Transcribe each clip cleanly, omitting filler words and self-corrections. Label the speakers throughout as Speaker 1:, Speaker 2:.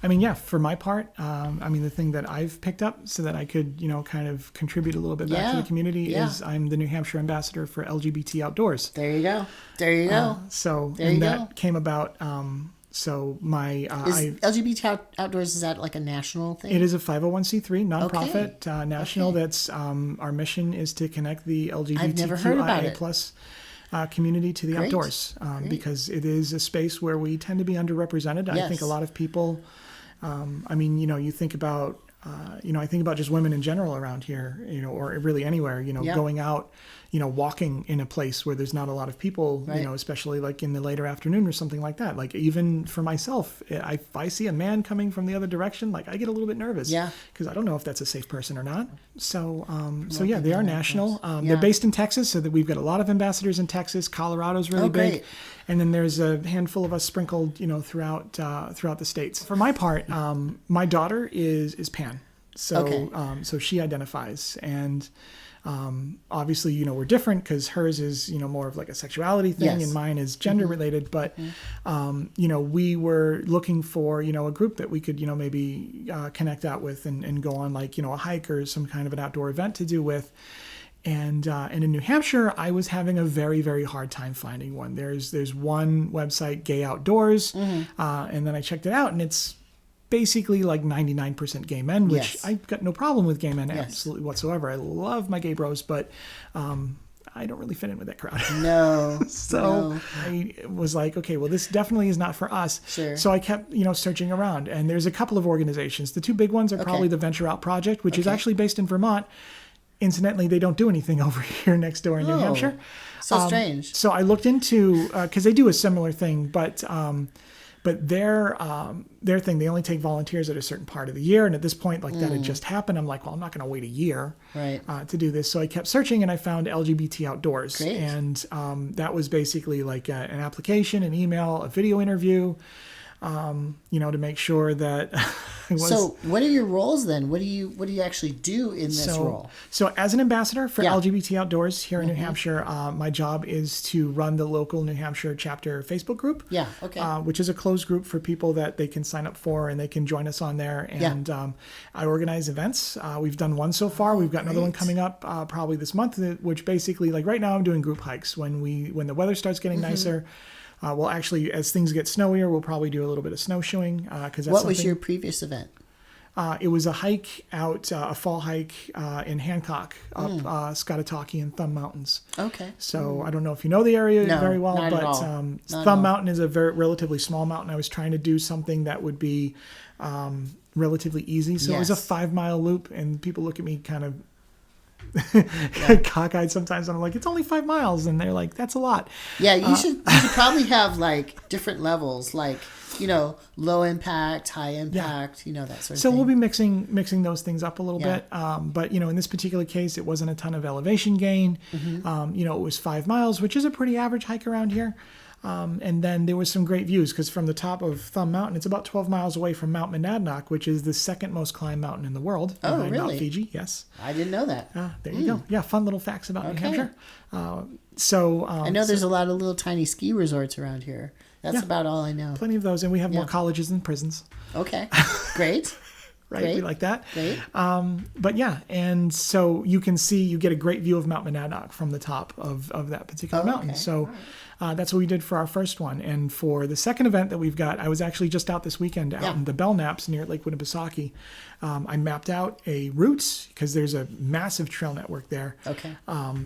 Speaker 1: I mean, yeah, for my part, I mean, the thing that I've picked up so that I could, kind of contribute a little bit back to the community is I'm the New Hampshire ambassador for LGBT Outdoors.
Speaker 2: There you go. There you go.
Speaker 1: That came about. So my
Speaker 2: LGBT Outdoors, is that like a national thing?
Speaker 1: It is a 501c3 nonprofit national. That's our mission is to connect the LGBTQIA plus community to the outdoors because it is a space where we tend to be underrepresented. I think a lot of people. I mean, you think about. I think about just women in general around here, or really anywhere, going out, walking in a place where there's not a lot of people, especially like in the later afternoon or something like that. Like even for myself, if I see a man coming from the other direction, like I get a little bit nervous because I don't know if that's a safe person or not. So, they are national. They're based in Texas, so that we've got a lot of ambassadors in Texas. Colorado's really big. And then there's a handful of us sprinkled, throughout the states. For my part, my daughter is pan. So, so she identifies, and obviously, we're different because hers is, more of like a sexuality thing, and mine is gender related. But, we were looking for, a group that we could, maybe connect out with and go on like, a hike or some kind of an outdoor event to do with. And in New Hampshire, I was having a very, very hard time finding one. There's one website, Gay Outdoors, and then I checked it out, and it's basically like 99% gay men, which I've got no problem with gay men absolutely whatsoever. I love my gay bros, but I don't really fit in with that crowd.
Speaker 2: No.
Speaker 1: I was like, okay, well, this definitely is not for us.
Speaker 2: Sure.
Speaker 1: So I kept, searching around, and there's a couple of organizations. The two big ones are probably the Venture Out Project, which is actually based in Vermont. Incidentally, they don't do anything over here next door in New Hampshire.
Speaker 2: So strange.
Speaker 1: So I looked into, because they do a similar thing, but their thing, they only take volunteers at a certain part of the year. And at this point, like that had just happened. I'm like, well, I'm not going to wait a year to do this. So I kept searching, and I found LGBT Outdoors.
Speaker 2: Great.
Speaker 1: And that was basically like an application, an email, a video interview, to make sure that it was.
Speaker 2: So what are your roles then? What do you actually do in this role?
Speaker 1: So as an ambassador for LGBT Outdoors here in New Hampshire, my job is to run the local New Hampshire chapter Facebook group.
Speaker 2: Yeah. Okay.
Speaker 1: Which is a closed group for people that they can sign up for, and they can join us on there. And I organize events. We've done one so far. We've got another one coming up probably this month, which basically, like right now, I'm doing group hikes. When the weather starts getting nicer. Well, actually, as things get snowier, we'll probably do a little bit of snowshoeing.
Speaker 2: What was your previous event?
Speaker 1: It was a hike out, a fall hike in Hancock, up Scottatawkee and Thumb Mountains.
Speaker 2: Okay.
Speaker 1: So I don't know if you know the area very well, but Thumb Mountain is a relatively small mountain. I was trying to do something that would be relatively easy. So it was a 5-mile loop, and people look at me kind of cockeyed sometimes. I'm like, it's only 5 miles, and they're like, that's a lot.
Speaker 2: Yeah, you should probably have like different levels, like low impact, high impact, that sort of thing.
Speaker 1: So we'll be mixing those things up a little bit. But in this particular case, it wasn't a ton of elevation gain. It was 5 miles, which is a pretty average hike around here. And then there was some great views, because from the top of Thumb Mountain, it's about 12 miles away from Mount Monadnock, which is the second most climbed mountain in the world.
Speaker 2: Oh, really?
Speaker 1: Mount Fiji, yes.
Speaker 2: I didn't know that.
Speaker 1: There you go. Yeah, fun little facts about New Hampshire. I
Speaker 2: know there's a lot of little tiny ski resorts around here. That's about all I know.
Speaker 1: Plenty of those, and we have more colleges than prisons.
Speaker 2: Okay, great.
Speaker 1: Right,
Speaker 2: great.
Speaker 1: We like that.
Speaker 2: Great.
Speaker 1: But yeah, and so you get a great view of Mount Monadnock from the top of that particular mountain.
Speaker 2: Okay.
Speaker 1: So that's what we did for our first one. And for the second event that we've got, I was actually just out this weekend out in the Belknaps near Lake Winnipesaukee. I mapped out a route, because there's a massive trail network there.
Speaker 2: Okay.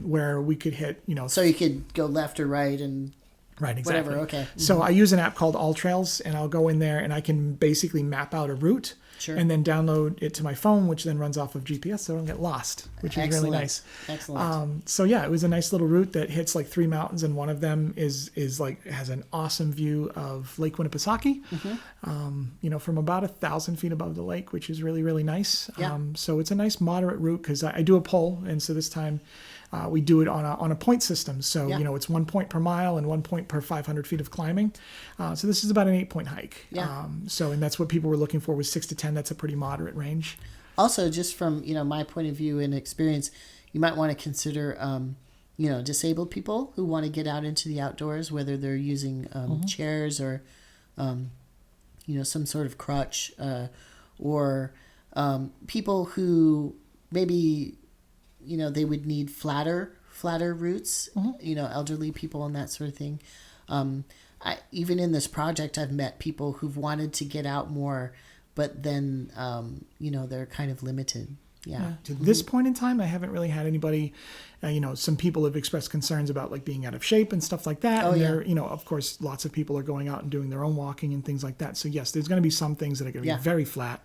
Speaker 1: Where we could hit,
Speaker 2: So you could go left or right and...
Speaker 1: Right, exactly.
Speaker 2: Whatever, okay.
Speaker 1: So I use an app called All Trails, and I'll go in there and I can basically map out a route and then download it to my phone, which then runs off of GPS so I don't get lost, which is really nice.
Speaker 2: Excellent.
Speaker 1: So yeah, it was a nice little route that hits like 3 mountains, and one of them is like has an awesome view of Lake Winnipesaukee, from about 1,000 feet above the lake, which is really, really nice. So it's a nice moderate route, because I do a poll, and so this time we do it on a point system. So, it's 1 point per mile and 1 point per 500 feet of climbing. So this is about an 8-point hike. And that's what people were looking for, was 6 to 10. That's a pretty moderate range.
Speaker 2: Also, just from, my point of view and experience, you might want to consider, disabled people who want to get out into the outdoors, whether they're using chairs or some sort of crutch, or people who maybe, they would need flatter roots, elderly people and that sort of thing. Even in this project, I've met people who've wanted to get out more, but then, they're kind of limited. Yeah.
Speaker 1: To this point in time, I haven't really had anybody, some people have expressed concerns about like being out of shape and stuff like that.
Speaker 2: Oh,
Speaker 1: and
Speaker 2: yeah.
Speaker 1: Of course, lots of people are going out and doing their own walking and things like that. So yes, there's going to be some things that are going to be very flat.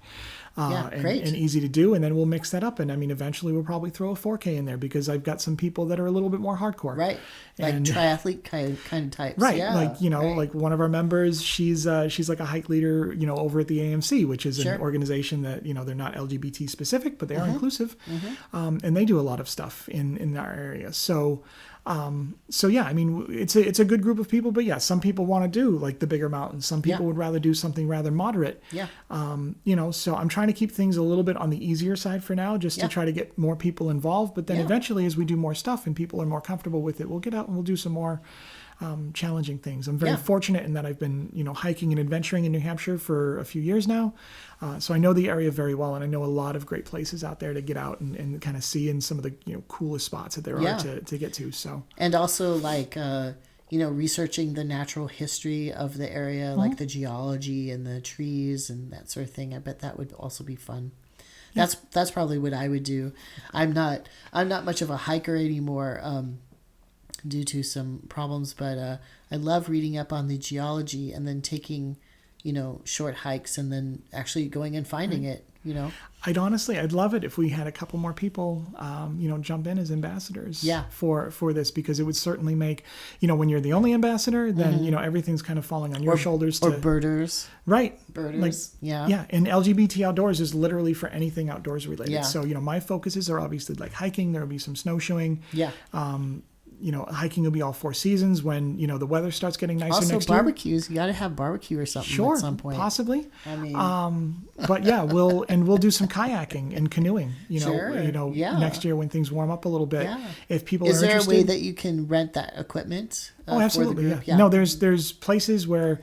Speaker 1: And easy to do, and then we'll mix that up. And I mean, eventually we'll probably throw a 4K in there because I've got some people that are a little bit more hardcore,
Speaker 2: right? Like triathlete kind of types,
Speaker 1: right?
Speaker 2: Yeah.
Speaker 1: Like like one of our members, she's like a hike leader, over at the AMC, which is an organization that they're not LGBT specific, but they are inclusive, and they do a lot of stuff in our area. So yeah, I mean, it's a good group of people, but yeah, some people want to do like the bigger mountains. Some people would rather do something rather moderate.
Speaker 2: Yeah.
Speaker 1: So I'm trying to keep things a little bit on the easier side for now, just to try to get more people involved. But then eventually, as we do more stuff and people are more comfortable with it, we'll get out and we'll do some more challenging things. I'm very fortunate in that I've been, hiking and adventuring in New Hampshire for a few years now. So I know the area very well, and I know a lot of great places out there to get out and kind of see, and some of the coolest spots that there are to get to. So,
Speaker 2: and also like researching the natural history of the area, like the geology and the trees and that sort of thing. I bet that would also be fun. Yeah. That's probably what I would do. I'm not much of a hiker anymore, due to some problems, but I love reading up on the geology and then taking short hikes and then actually going and finding it.
Speaker 1: I'd love it if we had a couple more people, jump in as ambassadors for this, because it would certainly make, when you're the only ambassador, then, everything's kind of falling on your shoulders.
Speaker 2: Or birders.
Speaker 1: Right.
Speaker 2: Birders.
Speaker 1: Yeah. And LGBT Outdoors is literally for anything outdoors related. Yeah. So, my focuses are obviously like hiking. There'll be some snowshoeing. Yeah. Hiking will be all 4 seasons when, the weather starts getting nicer
Speaker 2: also,
Speaker 1: next
Speaker 2: barbecues. You got to have barbecue or something at some point.
Speaker 1: Possibly.
Speaker 2: I mean,
Speaker 1: but yeah, we'll do some kayaking and canoeing, next year when things warm up a little bit. Yeah. If people
Speaker 2: Is there a way that you can rent that equipment?
Speaker 1: Absolutely.
Speaker 2: For the group?
Speaker 1: Yeah. No, there's places where,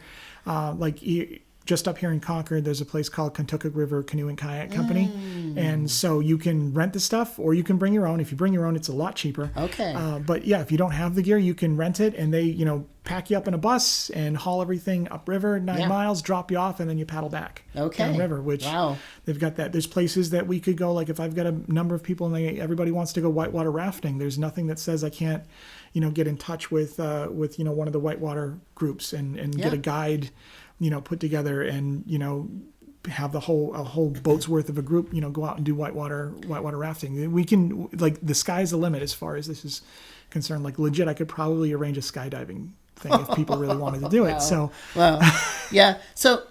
Speaker 1: just up here in Concord, there's a place called Kentucky River Canoe and Kayak Company. And so you can rent the stuff or you can bring your own. If you bring your own, it's a lot cheaper.
Speaker 2: Okay.
Speaker 1: But yeah, if you don't have the gear, you can rent it, and they, pack you up in a bus and haul everything upriver 9 miles, drop you off, and then you paddle back downriver, which they've got that. There's places that we could go, like if I've got a number of people and everybody wants to go whitewater rafting, there's nothing that says I can't, get in touch with one of the whitewater groups and get a guide, put together and, have a whole boat's worth of a group, go out and do whitewater rafting. We can, like, the sky's the limit as far as this is concerned. Like, legit, I could probably arrange a skydiving thing if people really wanted to do it. So,
Speaker 2: yeah. So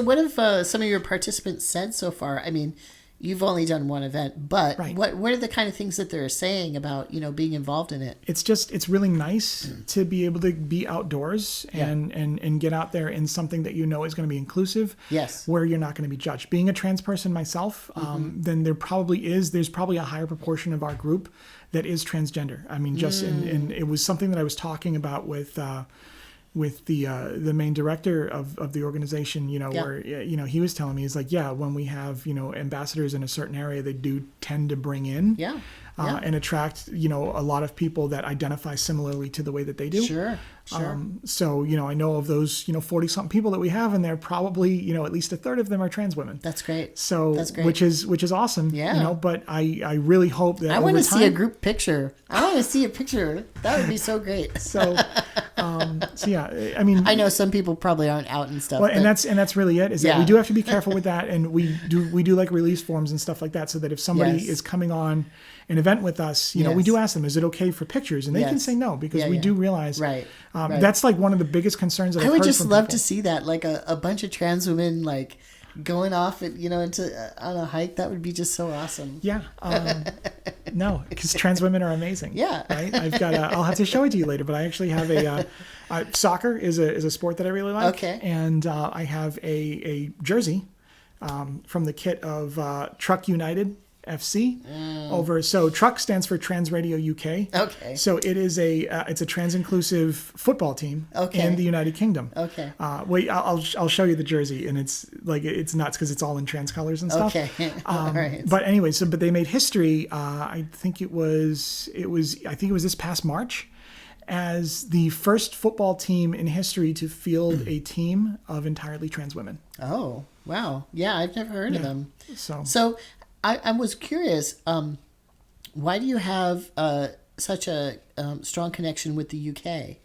Speaker 2: what have some of your participants said so far? I mean, you've only done one event, but what are the kind of things that they're saying about, being involved in it?
Speaker 1: It's really nice to be able to be outdoors and get out there in something that is going to be inclusive.
Speaker 2: Yes.
Speaker 1: Where you're not going to be judged. Being a trans person myself, then there's probably a higher proportion of our group that is transgender. I mean, and it was something that I was talking about with the main director of the organization, where, he was telling me, he's like, when we have, ambassadors in a certain area, they do tend to bring in and attract, a lot of people that identify similarly to the way that they do.
Speaker 2: Sure.
Speaker 1: So, I know of those, 40 something people that we have, and they're probably, at least a third of them are trans women.
Speaker 2: That's great.
Speaker 1: So,
Speaker 2: that's great.
Speaker 1: which is awesome. Yeah. But I really hope that
Speaker 2: I want to see a group picture. I want to see a picture. That would be so great.
Speaker 1: So yeah, I mean,
Speaker 2: I know some people probably aren't out and stuff.
Speaker 1: Well, and that's really it. Is that we do have to be careful with that, and we do like release forms and stuff like that, so that if somebody is coming on an event with us, we do ask them, is it okay for pictures? And they can say no, because we do realize that's like one of the biggest concerns that
Speaker 2: I would just love to see that, like a bunch of trans women like going off at, on a hike. That would be just so awesome.
Speaker 1: Yeah. No, because trans women are amazing.
Speaker 2: Yeah.
Speaker 1: Right. I'll have to show it to you later, but I actually have soccer is a sport that I really like.
Speaker 2: Okay.
Speaker 1: And I have a jersey from the kit of Truck United. FC over. So truck stands for Trans Radio UK.
Speaker 2: Okay.
Speaker 1: So it is it's a trans inclusive football team in the United Kingdom.
Speaker 2: Okay.
Speaker 1: Wait, I'll show you the jersey, and it's nuts because it's all in trans colors and stuff.
Speaker 2: Okay. All right.
Speaker 1: But anyway, but they made history. I think it was this past March, as the first football team in history to field a team of entirely trans women.
Speaker 2: Oh, wow. Yeah, I've never heard of them. So I was curious, why do you have such a strong connection with the UK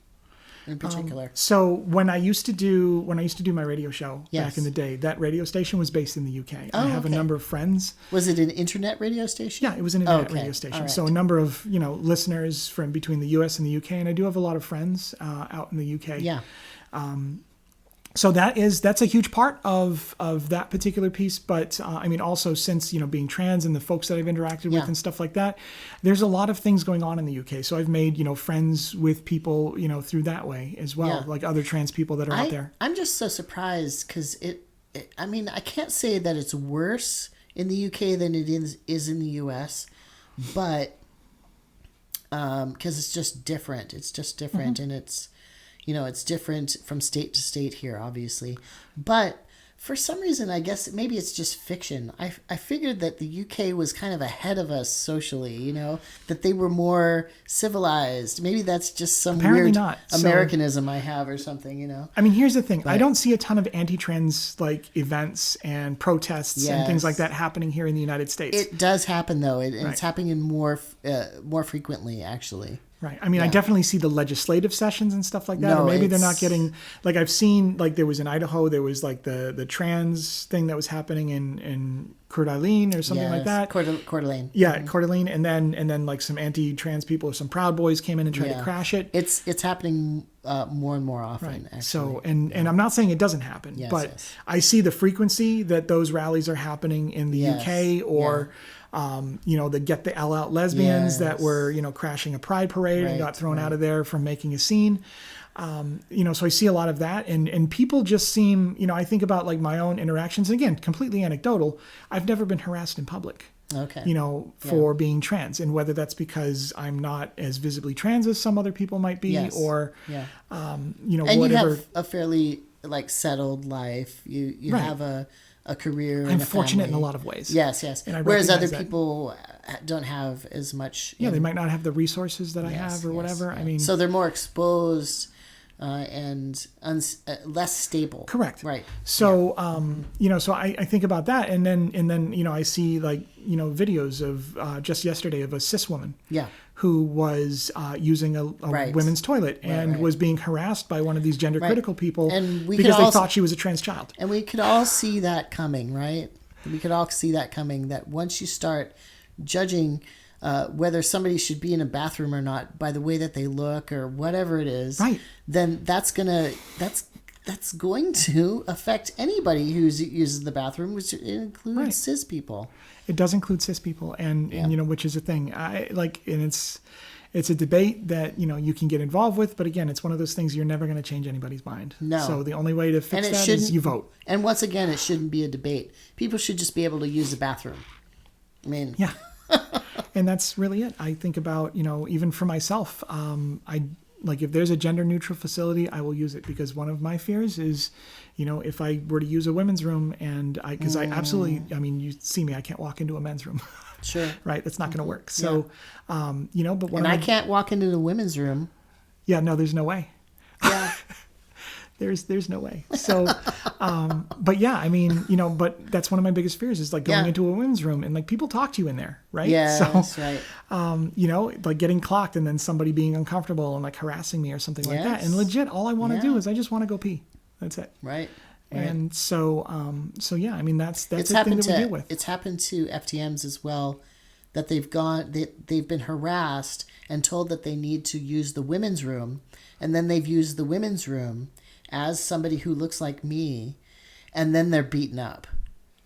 Speaker 2: in particular?
Speaker 1: So when I used to do my radio show back in the day, that radio station was based in the UK. I have a number of friends.
Speaker 2: Was it an internet radio station?
Speaker 1: Yeah, it was an internet radio station. Right. So a number of listeners from between the US and the UK, and I do have a lot of friends out in the UK.
Speaker 2: Yeah.
Speaker 1: So that's a huge part of that particular piece. But I mean, also since being trans and the folks that I've interacted with and stuff like that, there's a lot of things going on in the UK. So I've made friends with people through that way as well, like other trans people that are out there.
Speaker 2: I'm just so surprised because I mean, I can't say that it's worse in the UK than it is in the US, but because it's just different. It's just different, and it's. It's different from state to state here, obviously. But for some reason, I guess maybe it's just fiction. I figured that the UK was kind of ahead of us socially, that they were more civilized. Maybe that's just some weird Americanism I have or something,
Speaker 1: I mean, here's the thing. I don't see a ton of anti-trans events and protests and things like that happening here in the United States.
Speaker 2: It does happen, though. It's happening more frequently, actually.
Speaker 1: Right. I mean, I definitely see the legislative sessions and stuff like that. Or maybe they're not getting, I've seen, there was in Idaho, there was the trans thing that was happening in Coeur d'Alene or something like that.
Speaker 2: Coeur d'Alene.
Speaker 1: Yeah, Coeur d'Alene. And then some anti-trans people, some Proud Boys came in and tried to crash it.
Speaker 2: It's happening more and more often, actually.
Speaker 1: So, and I'm not saying it doesn't happen, but I see the frequency that those rallies are happening in the UK or... the Get the L Out lesbians that were, crashing a pride parade and got thrown out of there from making a scene. So I see a lot of that and people just seem, I think about my own interactions, and again, completely anecdotal. I've never been harassed in public, for being trans, and whether that's because I'm not as visibly trans as some other people might be or,
Speaker 2: and
Speaker 1: whatever.
Speaker 2: You have a fairly settled life. You have a career.
Speaker 1: I'm fortunate in a lot of ways.
Speaker 2: Yes. Whereas other people don't have as much.
Speaker 1: Yeah, they might not have the resources that I have or whatever. I mean,
Speaker 2: so they're more exposed and less stable.
Speaker 1: Correct.
Speaker 2: Right.
Speaker 1: So, so I think about that, and then I see videos of just yesterday of a cis woman.
Speaker 2: Yeah.
Speaker 1: Who was using a women's toilet and was being harassed by one of these gender critical people because they thought she was a trans child.
Speaker 2: And we could all see that coming, right? We could all see that coming, that once you start judging whether somebody should be in a bathroom or not by the way that they look or whatever it is, then that's going to affect anybody who uses the bathroom, which includes cis people.
Speaker 1: It does include cis people, and which is a thing. And it's a debate that you can get involved with, but again, it's one of those things you're never going to change anybody's mind.
Speaker 2: No.
Speaker 1: So the only way to fix that is you vote.
Speaker 2: And once again, it shouldn't be a debate. People should just be able to use the bathroom. I mean,
Speaker 1: yeah. And that's really it. I think about even for myself, if there's a gender neutral facility, I will use it, because one of my fears is, if I were to use a women's room because I absolutely, you see me, I can't walk into a men's room.
Speaker 2: Sure.
Speaker 1: Right. That's not going to work. So, but
Speaker 2: I can't walk into the women's room.
Speaker 1: Yeah, no, there's no way.
Speaker 2: Yeah.
Speaker 1: There's no way. So, but yeah, but that's one of my biggest fears is going into a women's room and people talk to you in there, right?
Speaker 2: Yeah,
Speaker 1: so,
Speaker 2: that's right.
Speaker 1: Getting clocked and then somebody being uncomfortable and harassing me or something like that. And legit, all I want to do is I just want to go pee. That's it.
Speaker 2: Right.
Speaker 1: And so yeah, that's
Speaker 2: it's
Speaker 1: the thing that we deal with.
Speaker 2: It's happened to FTMs as well, that they've been harassed and told that they need to use the women's room, and then they've used the women's room as somebody who looks like me, and then they're beaten up.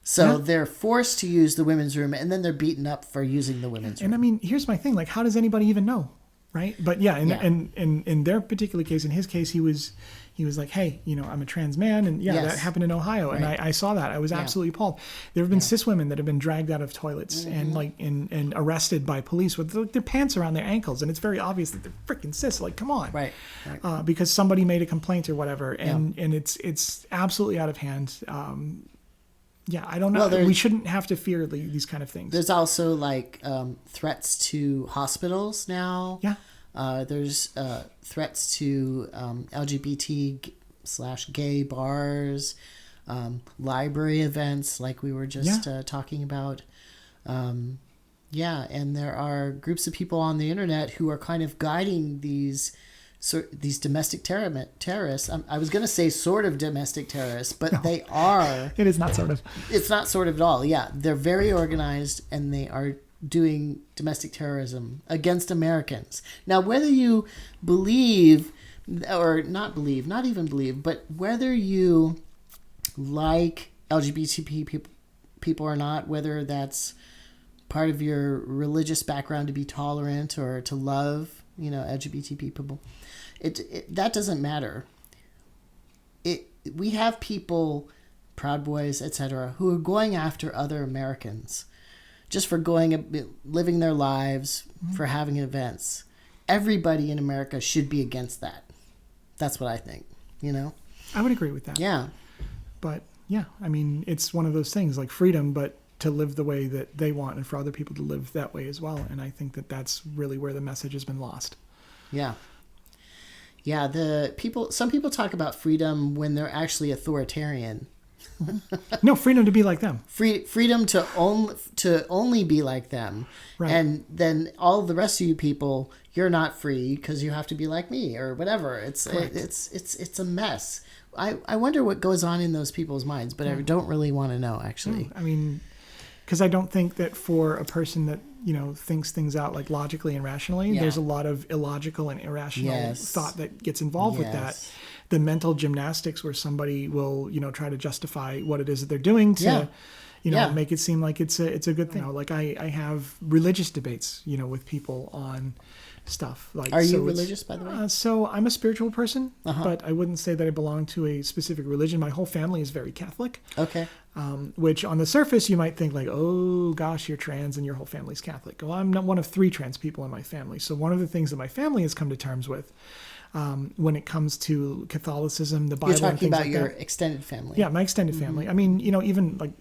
Speaker 2: So they're forced to use the women's room, and then they're beaten up for using the women's room.
Speaker 1: And here's my thing: how does anybody even know, right? But yeah, in their particular case, in his case, he was he was like, hey, I'm a trans man. And that happened in Ohio. Right. And I saw that. I was absolutely appalled. There have been cis women that have been dragged out of toilets and and arrested by police with their pants around their ankles. And it's very obvious that they're freaking cis. Like, come on.
Speaker 2: Right.
Speaker 1: Because somebody made a complaint or whatever. And it's absolutely out of hand. I don't know. Well, we shouldn't have to fear these kind of things.
Speaker 2: There's also threats to hospitals now.
Speaker 1: Yeah.
Speaker 2: There's threats to LGBT/gay bars, library events like we were just talking about. And there are groups of people on the internet who are kind of guiding these domestic terrorists. I was going to say sort of domestic terrorists, but they are.
Speaker 1: It is not sort of.
Speaker 2: It's not sort of at all. Yeah, they're very organized, and they are doing domestic terrorism against Americans. Now, whether you believe or not even believe, but whether you like LGBT people or not, whether that's part of your religious background to be tolerant or to love, LGBT people, that doesn't matter. We have people, Proud Boys, etc., who are going after other Americans just for living their lives, for having events. Everybody in America should be against that. That's what I think,
Speaker 1: I would agree with that.
Speaker 2: Yeah.
Speaker 1: But, it's one of those things like freedom, but to live the way that they want and for other people to live that way as well. And I think that that's really where the message has been lost.
Speaker 2: Yeah. Yeah, some people talk about freedom when they're actually authoritarian.
Speaker 1: No, freedom to be like them.
Speaker 2: Freedom to only be like them.
Speaker 1: Right.
Speaker 2: And then all the rest of you people, you're not free because you have to be like me or whatever. It's a mess. I wonder what goes on in those people's minds, but I don't really want to know, actually.
Speaker 1: Because I don't think that for a person that thinks things out like logically and rationally, there's a lot of illogical and irrational thought that gets involved with that. The mental gymnastics where somebody will try to justify what it is that they're doing to make it seem like it's a good thing. Like I have religious debates with people on stuff. Like,
Speaker 2: are you religious, by the way?
Speaker 1: So I'm a spiritual person, but I wouldn't say that I belong to a specific religion. My whole family is very Catholic.
Speaker 2: Okay.
Speaker 1: Which on the surface you might think like, oh gosh, you're trans and your whole family's Catholic. Well, I'm not one of 3 trans people in my family. So one of the things that my family has come to terms with when it comes to Catholicism, the Bible,
Speaker 2: you're talking
Speaker 1: and things
Speaker 2: about
Speaker 1: like
Speaker 2: your
Speaker 1: that.
Speaker 2: extended family.
Speaker 1: Yeah, my extended family. Even like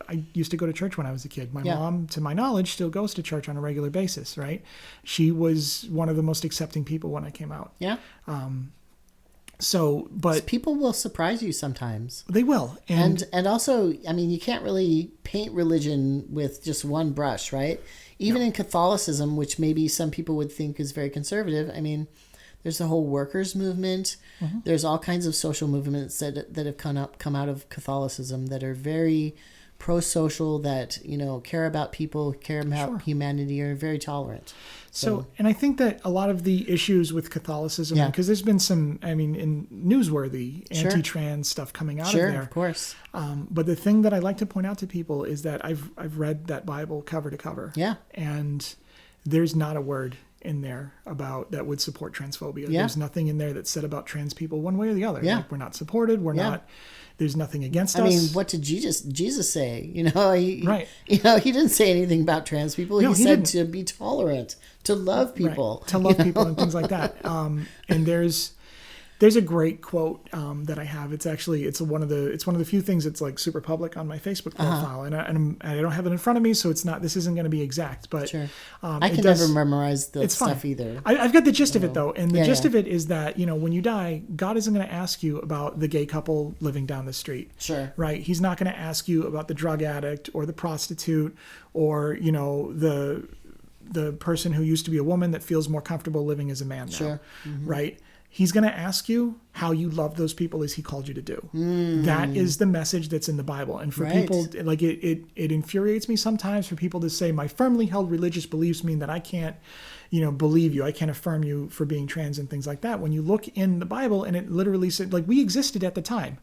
Speaker 1: I used to go to church when I was a kid. My mom, to my knowledge, still goes to church on a regular basis, right? She was one of the most accepting people when I came out.
Speaker 2: Yeah.
Speaker 1: But
Speaker 2: people will surprise you sometimes.
Speaker 1: They will.
Speaker 2: And also, you can't really paint religion with just one brush, right? Even in Catholicism, which maybe some people would think is very conservative, there's the whole workers' movement. Mm-hmm. There's all kinds of social movements that have come out of Catholicism that are very pro-social, that care about people, care about humanity, are very tolerant.
Speaker 1: So, and I think that a lot of the issues with Catholicism, because there's been some, in newsworthy anti-trans stuff coming out of there.
Speaker 2: Sure, of course.
Speaker 1: But the thing that I like to point out to people is that I've read that Bible cover to cover.
Speaker 2: Yeah.
Speaker 1: And there's not a word in there about that would support transphobia. Yeah. There's nothing in there that said about trans people one way or the other.
Speaker 2: Yeah.
Speaker 1: Like, we're not supported. We're not. There's nothing against us.
Speaker 2: What did Jesus say? He didn't say anything about trans people. No, he said to be tolerant, to love people,
Speaker 1: to love people and things like that. And there's a great quote that I have. It's one of the few things that's like super public on my Facebook profile, and I don't have it in front of me, so this isn't going to be exact. But
Speaker 2: I can never memorize the stuff either.
Speaker 1: I've got the gist of it though, and the gist of it is that when you die, God isn't going to ask you about the gay couple living down the street.
Speaker 2: Sure.
Speaker 1: Right? He's not going to ask you about the drug addict or the prostitute or the person who used to be a woman that feels more comfortable living as a man now.
Speaker 2: Sure. Mm-hmm.
Speaker 1: Right? He's going to ask you how you love those people as he called you to do. That is the message that's in the Bible. And for people, like it infuriates me sometimes for people to say, my firmly held religious beliefs mean that I can't, believe you. I can't affirm you for being trans and things like that. When you look in the Bible and it literally said, like, we existed at the time.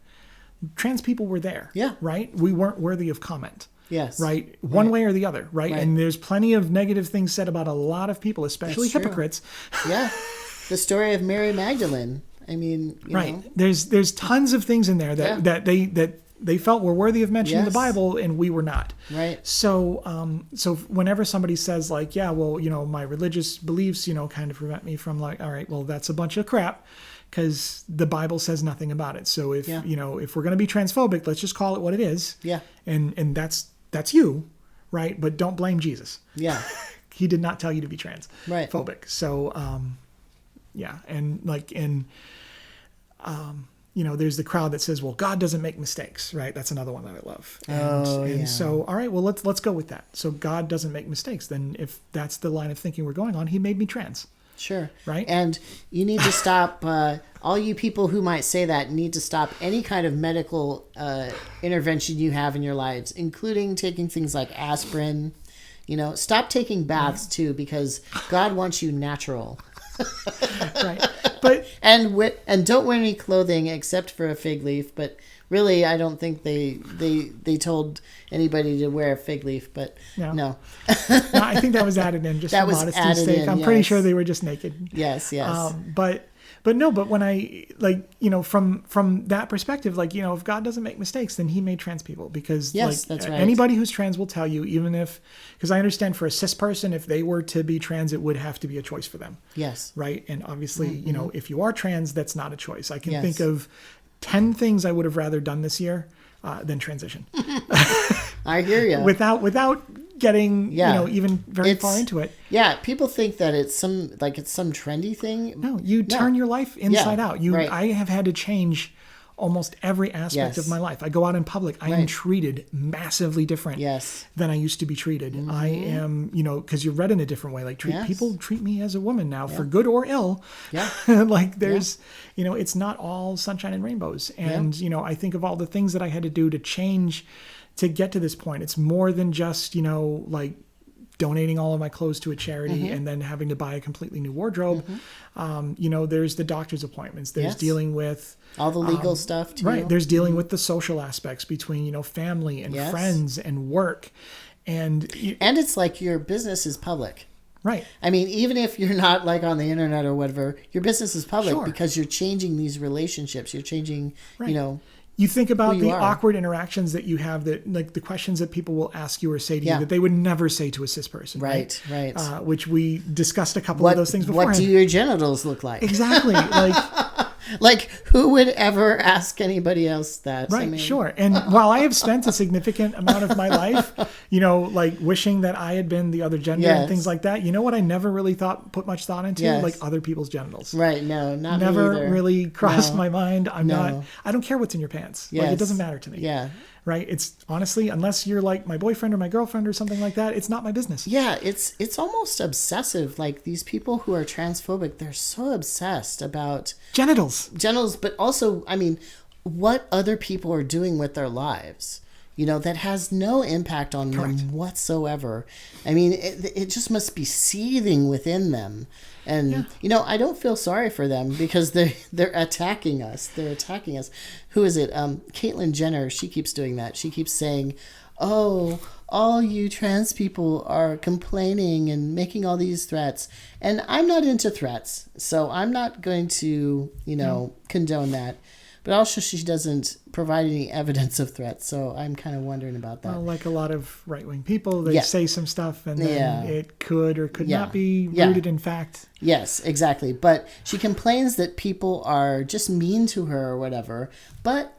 Speaker 1: Trans people were there.
Speaker 2: Yeah.
Speaker 1: Right? We weren't worthy of comment.
Speaker 2: Yes.
Speaker 1: Right? One way or the other. Right? And there's plenty of negative things said about a lot of people, especially hypocrites.
Speaker 2: Yeah. The story of Mary Magdalene. I mean,
Speaker 1: right.
Speaker 2: know.
Speaker 1: There's tons of things in there that they felt were worthy of mention in the Bible, and we were not.
Speaker 2: Right.
Speaker 1: So so whenever somebody says like, yeah, well, my religious beliefs, kind of prevent me from like, all right, well, that's a bunch of crap, because the Bible says nothing about it. So if if we're going to be transphobic, let's just call it what it is. Yeah. And that's you, right? But don't blame Jesus.
Speaker 2: Yeah.
Speaker 1: He did not tell you to be transphobic.
Speaker 2: Right.
Speaker 1: So and like there's the crowd that says, well, God doesn't make mistakes, right? That's another one that I love. And so, all right, well, let's go with that. So God doesn't make mistakes. Then if that's the line of thinking we're going on, he made me trans.
Speaker 2: Sure.
Speaker 1: Right.
Speaker 2: And you need to stop, all you people who might say that need to stop any kind of medical intervention you have in your lives, including taking things like aspirin. Stop taking baths too, because God wants you natural.
Speaker 1: Right. But
Speaker 2: and don't wear any clothing except for a fig leaf. But really, I don't think they told anybody to wear a fig leaf. But no.
Speaker 1: I think that was added in just for modesty's sake. I'm pretty sure they were just naked.
Speaker 2: Yes.
Speaker 1: But when I from that perspective, if God doesn't make mistakes, then he made trans people, because
Speaker 2: that's right.
Speaker 1: Anybody who's trans will tell you, because I understand for a cis person, if they were to be trans, it would have to be a choice for them. Yes. Right. And obviously, if you are trans, that's not a choice. I can think of 10 things I would have rather done this year than transition.
Speaker 2: I hear you.
Speaker 1: Without getting even very far into it.
Speaker 2: Yeah, people think that it's some trendy thing.
Speaker 1: No, you turn your life inside out. I have had to change almost every aspect of my life. I go out in public, I am treated massively different than I used to be treated. Mm-hmm. I am, because you're read in a different way. Like people treat me as a woman now, for good or ill. Yeah. There's, it's not all sunshine and rainbows. And, I think of all the things that I had to do to change to get to this point. It's more than just, donating all of my clothes to a charity and then having to buy a completely new wardrobe. There's the doctor's appointments. There's dealing with
Speaker 2: all the legal stuff too.
Speaker 1: Right. There's dealing with the social aspects between, family and friends and work. And
Speaker 2: it's like your business is public.
Speaker 1: Right.
Speaker 2: I mean, even if you're not like on the internet or whatever, your business is public because you're changing these relationships. You're changing,
Speaker 1: You think about the awkward interactions that you have, that like the questions that people will ask you or say to you that they would never say to a cis person. Right. Which we discussed a couple of those things before.
Speaker 2: What do your genitals look like?
Speaker 1: Exactly.
Speaker 2: Like who would ever ask anybody else that?
Speaker 1: Right. Sure. And while I have spent a significant amount of my life, wishing that I had been the other gender and things like that, what I never really put much thought into, like other people's genitals.
Speaker 2: Right. No, not
Speaker 1: never
Speaker 2: me either.
Speaker 1: Really crossed my mind. I don't care what's in your pants. Yes. It doesn't matter to me. Yeah. Right. It's honestly, unless you're like my boyfriend or my girlfriend or something like that, it's not my business.
Speaker 2: Yeah. It's almost obsessive. Like these people who are transphobic, they're so obsessed about
Speaker 1: genitals,
Speaker 2: but also, I mean, what other people are doing with their lives, that has no impact on them whatsoever. I mean, it just must be seething within them. And, I don't feel sorry for them because they're attacking us. They're attacking us. Who is it? Caitlyn Jenner, she keeps doing that. She keeps saying, oh, all you trans people are complaining and making all these threats. And I'm not into threats, so I'm not going to, condone that. But also she doesn't provide any evidence of threats, so I'm kind of wondering about that.
Speaker 1: Well, like a lot of right-wing people, they say some stuff and then it could or could not be rooted in fact.
Speaker 2: Yes, exactly. But she complains that people are just mean to her or whatever. But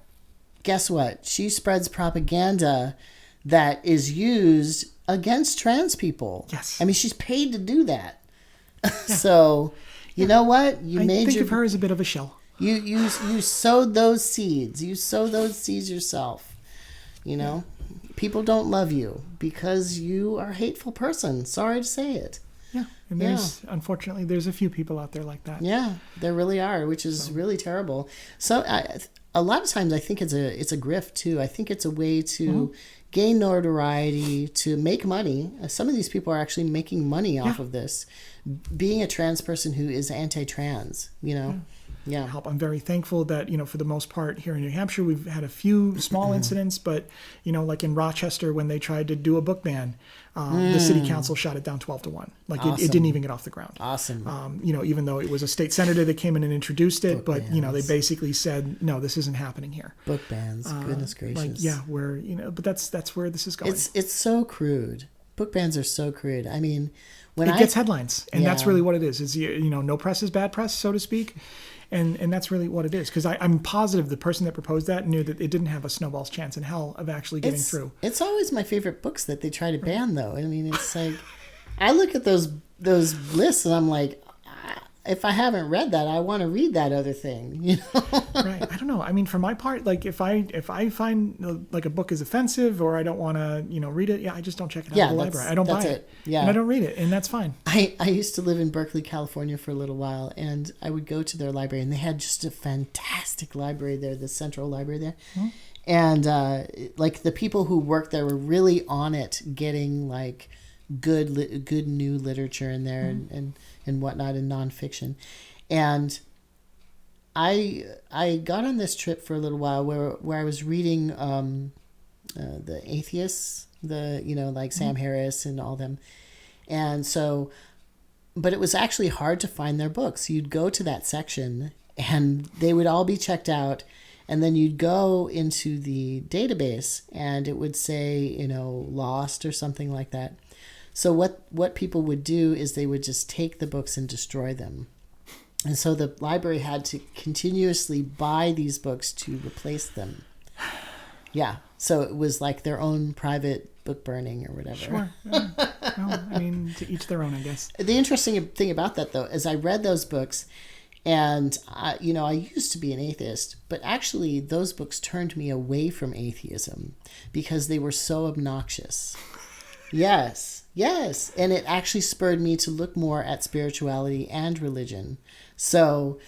Speaker 2: guess what? She spreads propaganda that is used against trans people.
Speaker 1: Yes.
Speaker 2: I mean, she's paid to do that. Yeah. So, you know what?
Speaker 1: I think of her as a bit of a shell.
Speaker 2: You sowed those seeds. You sow those seeds yourself. People don't love you because you are a hateful person. Sorry to say it.
Speaker 1: Yeah. And unfortunately, there's a few people out there like that.
Speaker 2: Yeah, there really are, which is really terrible. So a lot of times I think it's a grift too. I think it's a way to gain notoriety, to make money. Some of these people are actually making money off of this. Being a trans person who is anti-trans,
Speaker 1: help. I'm very thankful that, for the most part here in New Hampshire, we've had a few small incidents, but, like in Rochester, when they tried to do a book ban, the city council shot it down 12-1. Like it didn't even get off the ground.
Speaker 2: Awesome.
Speaker 1: Even though it was a state senator that came in and introduced it, book bans. They basically said, no, this isn't happening here.
Speaker 2: Book bans. Goodness gracious.
Speaker 1: But that's where this is going.
Speaker 2: It's so crude. Book bans are so crude. I mean, when
Speaker 1: it gets headlines, and that's really what it is. Is no press is bad press, so to speak, and that's really what it is. Because I'm positive the person that proposed that knew that it didn't have a snowball's chance in hell of actually getting through.
Speaker 2: It's always my favorite books that they try to ban, though. I mean, it's like I look at those lists and I'm like, if I haven't read that, I want to read that other thing.
Speaker 1: Right. I don't know. I mean, for my part, like if I find like a book is offensive or I don't want to, read it, I just don't check it out at the library. I don't buy it.
Speaker 2: Yeah.
Speaker 1: And I don't read it, and that's fine.
Speaker 2: I used to live in Berkeley, California for a little while, and I would go to their library, and they had just a fantastic library there, the central library there. Mm-hmm. And like the people who worked there were really on it, getting like good new literature in there and whatnot, and nonfiction. And I got on this trip for a little while where I was reading the atheists, like Sam Harris and all them. And so, but it was actually hard to find their books. You'd go to that section and they would all be checked out. And then you'd go into the database and it would say, lost or something like that. So what people would do is they would just take the books and destroy them. And so the library had to continuously buy these books to replace them. Yeah. So it was like their own private book burning or whatever.
Speaker 1: Sure. Well, I mean, to each their own, I guess.
Speaker 2: The interesting thing about that, though, is I read those books and, I used to be an atheist, but actually those books turned me away from atheism because they were so obnoxious. Yes. And it actually spurred me to look more at spirituality and religion. So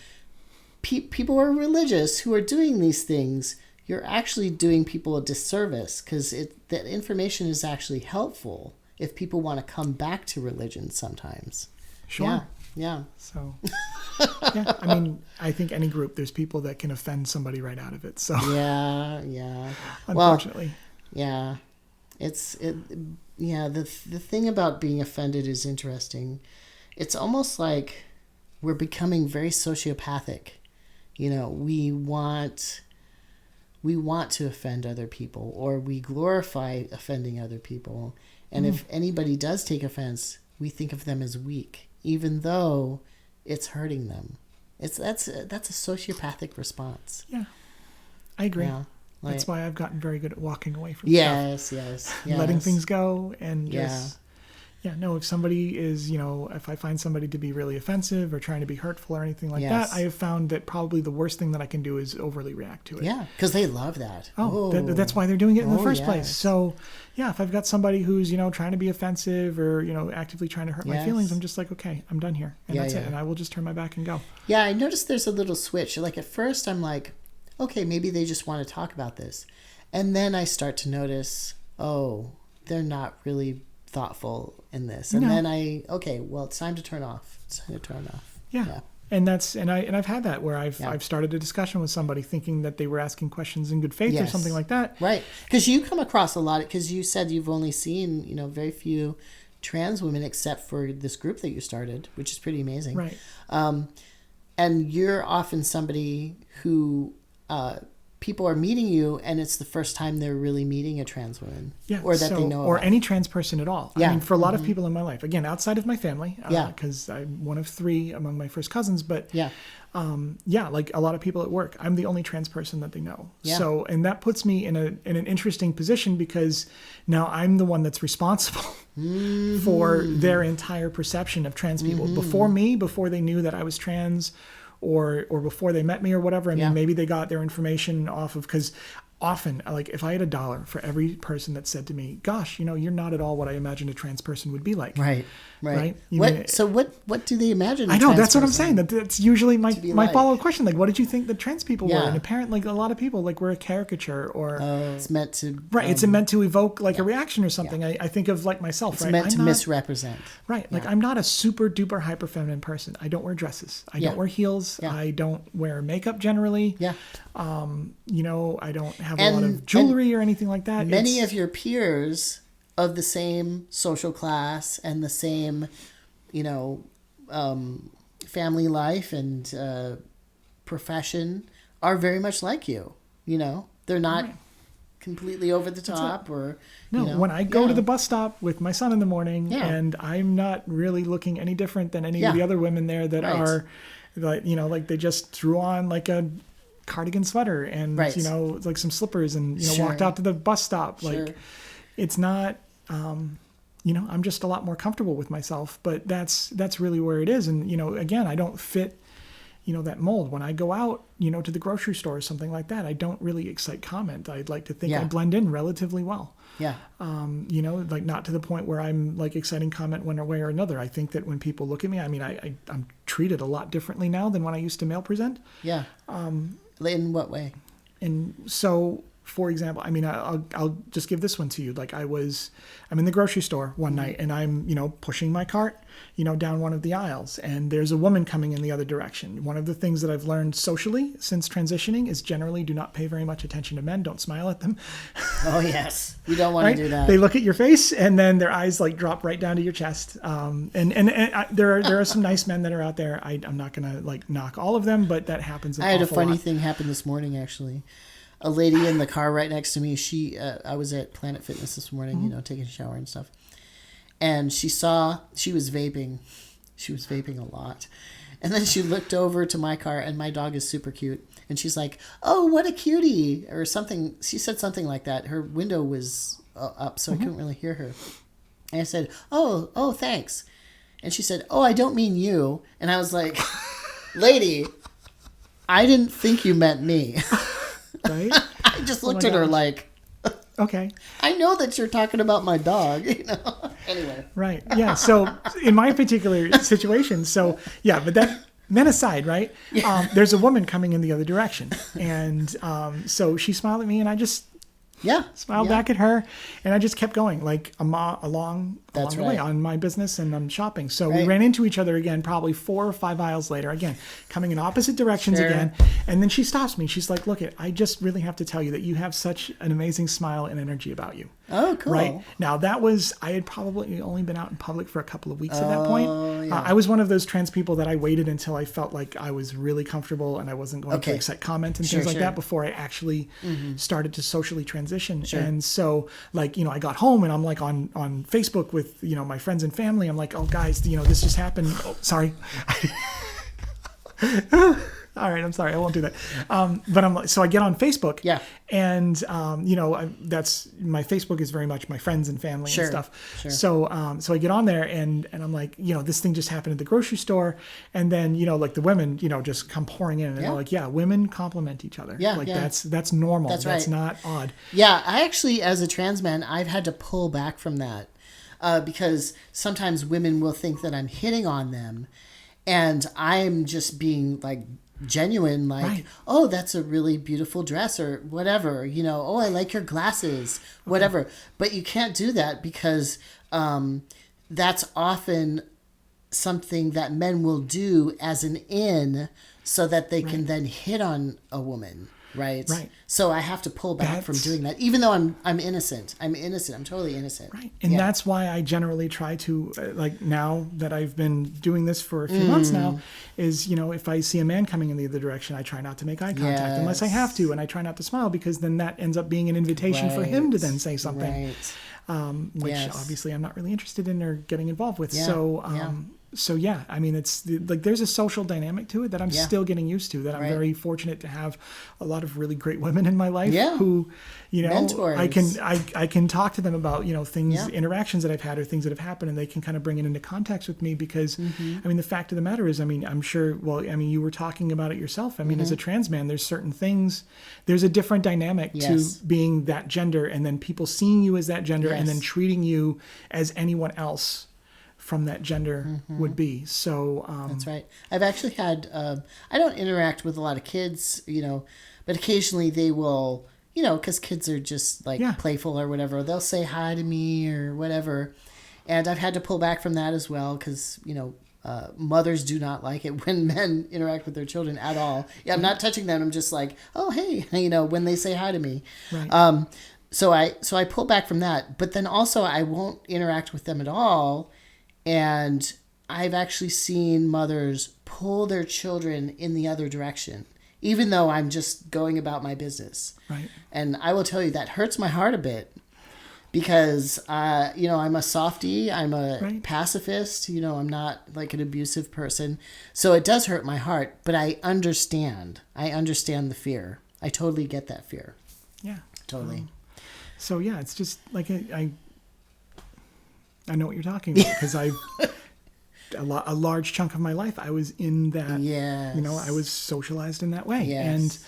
Speaker 2: people who are religious who are doing these things, you're actually doing people a disservice because that information is actually helpful if people want to come back to religion sometimes.
Speaker 1: Sure.
Speaker 2: Yeah.
Speaker 1: So, yeah, I mean, I think any group, there's people that can offend somebody right out of it. So
Speaker 2: yeah.
Speaker 1: Unfortunately.
Speaker 2: Well, yeah. The thing about being offended is interesting. It's almost like we're becoming very sociopathic. We want to offend other people, or we glorify offending other people. And if anybody does take offense, we think of them as weak, even though it's hurting them. That's a sociopathic response.
Speaker 1: Yeah, I agree.
Speaker 2: Yeah,
Speaker 1: that's why I've gotten very good at walking away from
Speaker 2: stuff. Yes.
Speaker 1: Letting things go and just... Yeah, no, if somebody is, if I find somebody to be really offensive or trying to be hurtful or anything like that, I have found that probably the worst thing that I can do is overly react to it.
Speaker 2: Yeah, because they love that.
Speaker 1: That's why they're doing it in the first place. So, yeah, if I've got somebody who's, trying to be offensive or, actively trying to hurt my feelings, I'm just like, okay, I'm done here. And that's it. And I will just turn my back and go.
Speaker 2: Yeah, I noticed there's a little switch. Like at first I'm like, okay, maybe they just want to talk about this. And then I start to notice, they're not really thoughtful in this, and then it's time to turn off. Yeah. And
Speaker 1: I've had that where I've started a discussion with somebody thinking that they were asking questions in good faith or something like that,
Speaker 2: right? Because you come across a lot, because you said you've only seen very few trans women except for this group that you started, which is pretty amazing,
Speaker 1: right?
Speaker 2: And you're often somebody who people are meeting you and it's the first time they're really meeting a trans woman, or that they know
Speaker 1: or
Speaker 2: about.
Speaker 1: Any trans person at all. I mean, for a lot of people in my life, again, outside of my family, because I'm one of 3 among my first cousins, but like a lot of people at work, I'm the only trans person that they know. So, and that puts me in an interesting position, because now I'm the one that's responsible for their entire perception of trans people. Before they knew that I was trans, or before they met me or whatever. I mean, maybe they got their information off of, because often, like, if I had $1 for every person that said to me, gosh, you're not at all what I imagined a trans person would be like.
Speaker 2: Right.
Speaker 1: Right?
Speaker 2: So what do they imagine
Speaker 1: I know, that's what I'm saying. That's usually my
Speaker 2: like?
Speaker 1: follow-up question. Like, what did you think the trans people were? And apparently, like, a lot of people, like, we're a caricature or...
Speaker 2: it's meant to...
Speaker 1: Right, it's meant to evoke, like, a reaction or something. I think of, like, myself,
Speaker 2: it's
Speaker 1: right?
Speaker 2: meant to misrepresent.
Speaker 1: Right. Like, I'm not a super duper hyper feminine person. I don't wear dresses. I don't wear heels. I don't wear makeup generally.
Speaker 2: Yeah.
Speaker 1: I don't have a lot of jewelry or anything like that.
Speaker 2: Many of your peers of the same social class and the same, family life and profession are very much like you. They're not completely over the top or...
Speaker 1: No, when I go to the bus stop with my son in the morning and I'm not really looking any different than any of the other women there that are, like, like they just threw on like a cardigan sweater and, like some slippers and, walked out to the bus stop. Like, it's not, I'm just a lot more comfortable with myself, but that's really where it is. And, again, I don't fit, that mold. When I go out, to the grocery store or something like that, I don't really excite comment. I'd like to think I blend in relatively well.
Speaker 2: Yeah.
Speaker 1: Like, not to the point where I'm like exciting comment one way or another. I think that when people look at me, I mean, I'm treated a lot differently now than when I used to male present.
Speaker 2: Yeah. In what way?
Speaker 1: And so, for example, I mean, I'll just give this one to you. Like, I'm in the grocery store one night and I'm, pushing my cart, down one of the aisles, and there's a woman coming in the other direction. One of the things that I've learned socially since transitioning is generally do not pay very much attention to men. Don't smile at them.
Speaker 2: Oh, yes. You don't want to do that.
Speaker 1: They look at your face and then their eyes like drop right down to your chest. There are some nice men that are out there. I'm not going to like knock all of them, but that happens an awful lot.
Speaker 2: I had a funny thing happen this morning, actually. A lady in the car right next to me, I was at Planet Fitness this morning, taking a shower and stuff. And she was vaping. She was vaping a lot. And then she looked over to my car, and my dog is super cute. And she's like, "Oh, what a cutie," or something. She said something like that. Her window was up, so I couldn't really hear her. And I said, oh, thanks. And she said, "Oh, I don't mean you." And I was like, "Lady, I didn't think you meant me."
Speaker 1: Right?
Speaker 2: I just looked at her like,
Speaker 1: okay.
Speaker 2: I know that you're talking about my dog, Anyway.
Speaker 1: Right. Yeah. So in my particular situation, but men aside, right? Yeah. There's a woman coming in the other direction. And so she smiled at me and I just smiled back at her, and I just kept going like along the way on my business and I'm shopping. So we ran into each other again, probably 4 or 5 aisles later, again, coming in opposite directions again. And then she stops me. She's like, "Look, I just really have to tell you that you have such an amazing smile and energy about you."
Speaker 2: Oh, cool.
Speaker 1: Right. Now I had probably only been out in public for a couple of weeks at that point. I was one of those trans people that I waited until I felt like I was really comfortable and I wasn't going to excite comment and things like that before I actually started to socially transition. And so like, I got home and I'm like on Facebook with, my friends and family. I'm like, "Oh guys, this just happened." Oh, sorry. All right, I'm sorry, I won't do that. But I'm like, so I get on Facebook, and that's my Facebook is very much my friends and family and stuff. So I get on there and I'm like, this thing just happened at the grocery store, and then like the women, just come pouring in, and they're like, women compliment each other. That's normal. That's not odd.
Speaker 2: Yeah, I actually, as a trans man, I've had to pull back from that because sometimes women will think that I'm hitting on them, and I'm just being like genuine, like, "Oh, that's a really beautiful dress," or whatever, "Oh, I like your glasses," whatever. But you can't do that because that's often something that men will do as an in so that they can then hit on a woman. Right. So I have to pull back from doing that, even though I'm innocent. I'm totally innocent.
Speaker 1: Right. And that's why I generally try to, like, now that I've been doing this for a few months now, is, if I see a man coming in the other direction, I try not to make eye contact unless I have to. And I try not to smile, because then that ends up being an invitation for him to then say something, which obviously I'm not really interested in or getting involved with. So, So yeah, I mean, there's a social dynamic to it that I'm still getting used to, that I'm very fortunate to have a lot of really great women in my life who, mentors. I can talk to them about, things, interactions that I've had or things that have happened, and they can kind of bring it into context with me because, I mean, the fact of the matter is, I mean, I'm sure, you were talking about it yourself. I mean, as a trans man, there's certain things, there's a different dynamic to being that gender and then people seeing you as that gender and then treating you as anyone else from that gender would be. So
Speaker 2: that's right. I've actually had I don't interact with a lot of kids, but occasionally they will, because kids are just like playful or whatever, they'll say hi to me or whatever, and I've had to pull back from that as well because mothers do not like it when men interact with their children at all. I'm not touching them, I'm just like, oh hey, when they say hi to me.
Speaker 1: Right.
Speaker 2: So I pull back from that, but then also I won't interact with them at all. And I've actually seen mothers pull their children in the other direction, even though I'm just going about my business.
Speaker 1: Right.
Speaker 2: And I will tell you that hurts my heart a bit because, I'm a softie, I'm a pacifist, I'm not like an abusive person. So it does hurt my heart, but I understand the fear. I totally get that fear.
Speaker 1: Yeah.
Speaker 2: Totally.
Speaker 1: So yeah, it's just like I know what you're talking about because a large chunk of my life I was in that.
Speaker 2: Yes.
Speaker 1: I was socialized in that way.
Speaker 2: Yes.
Speaker 1: And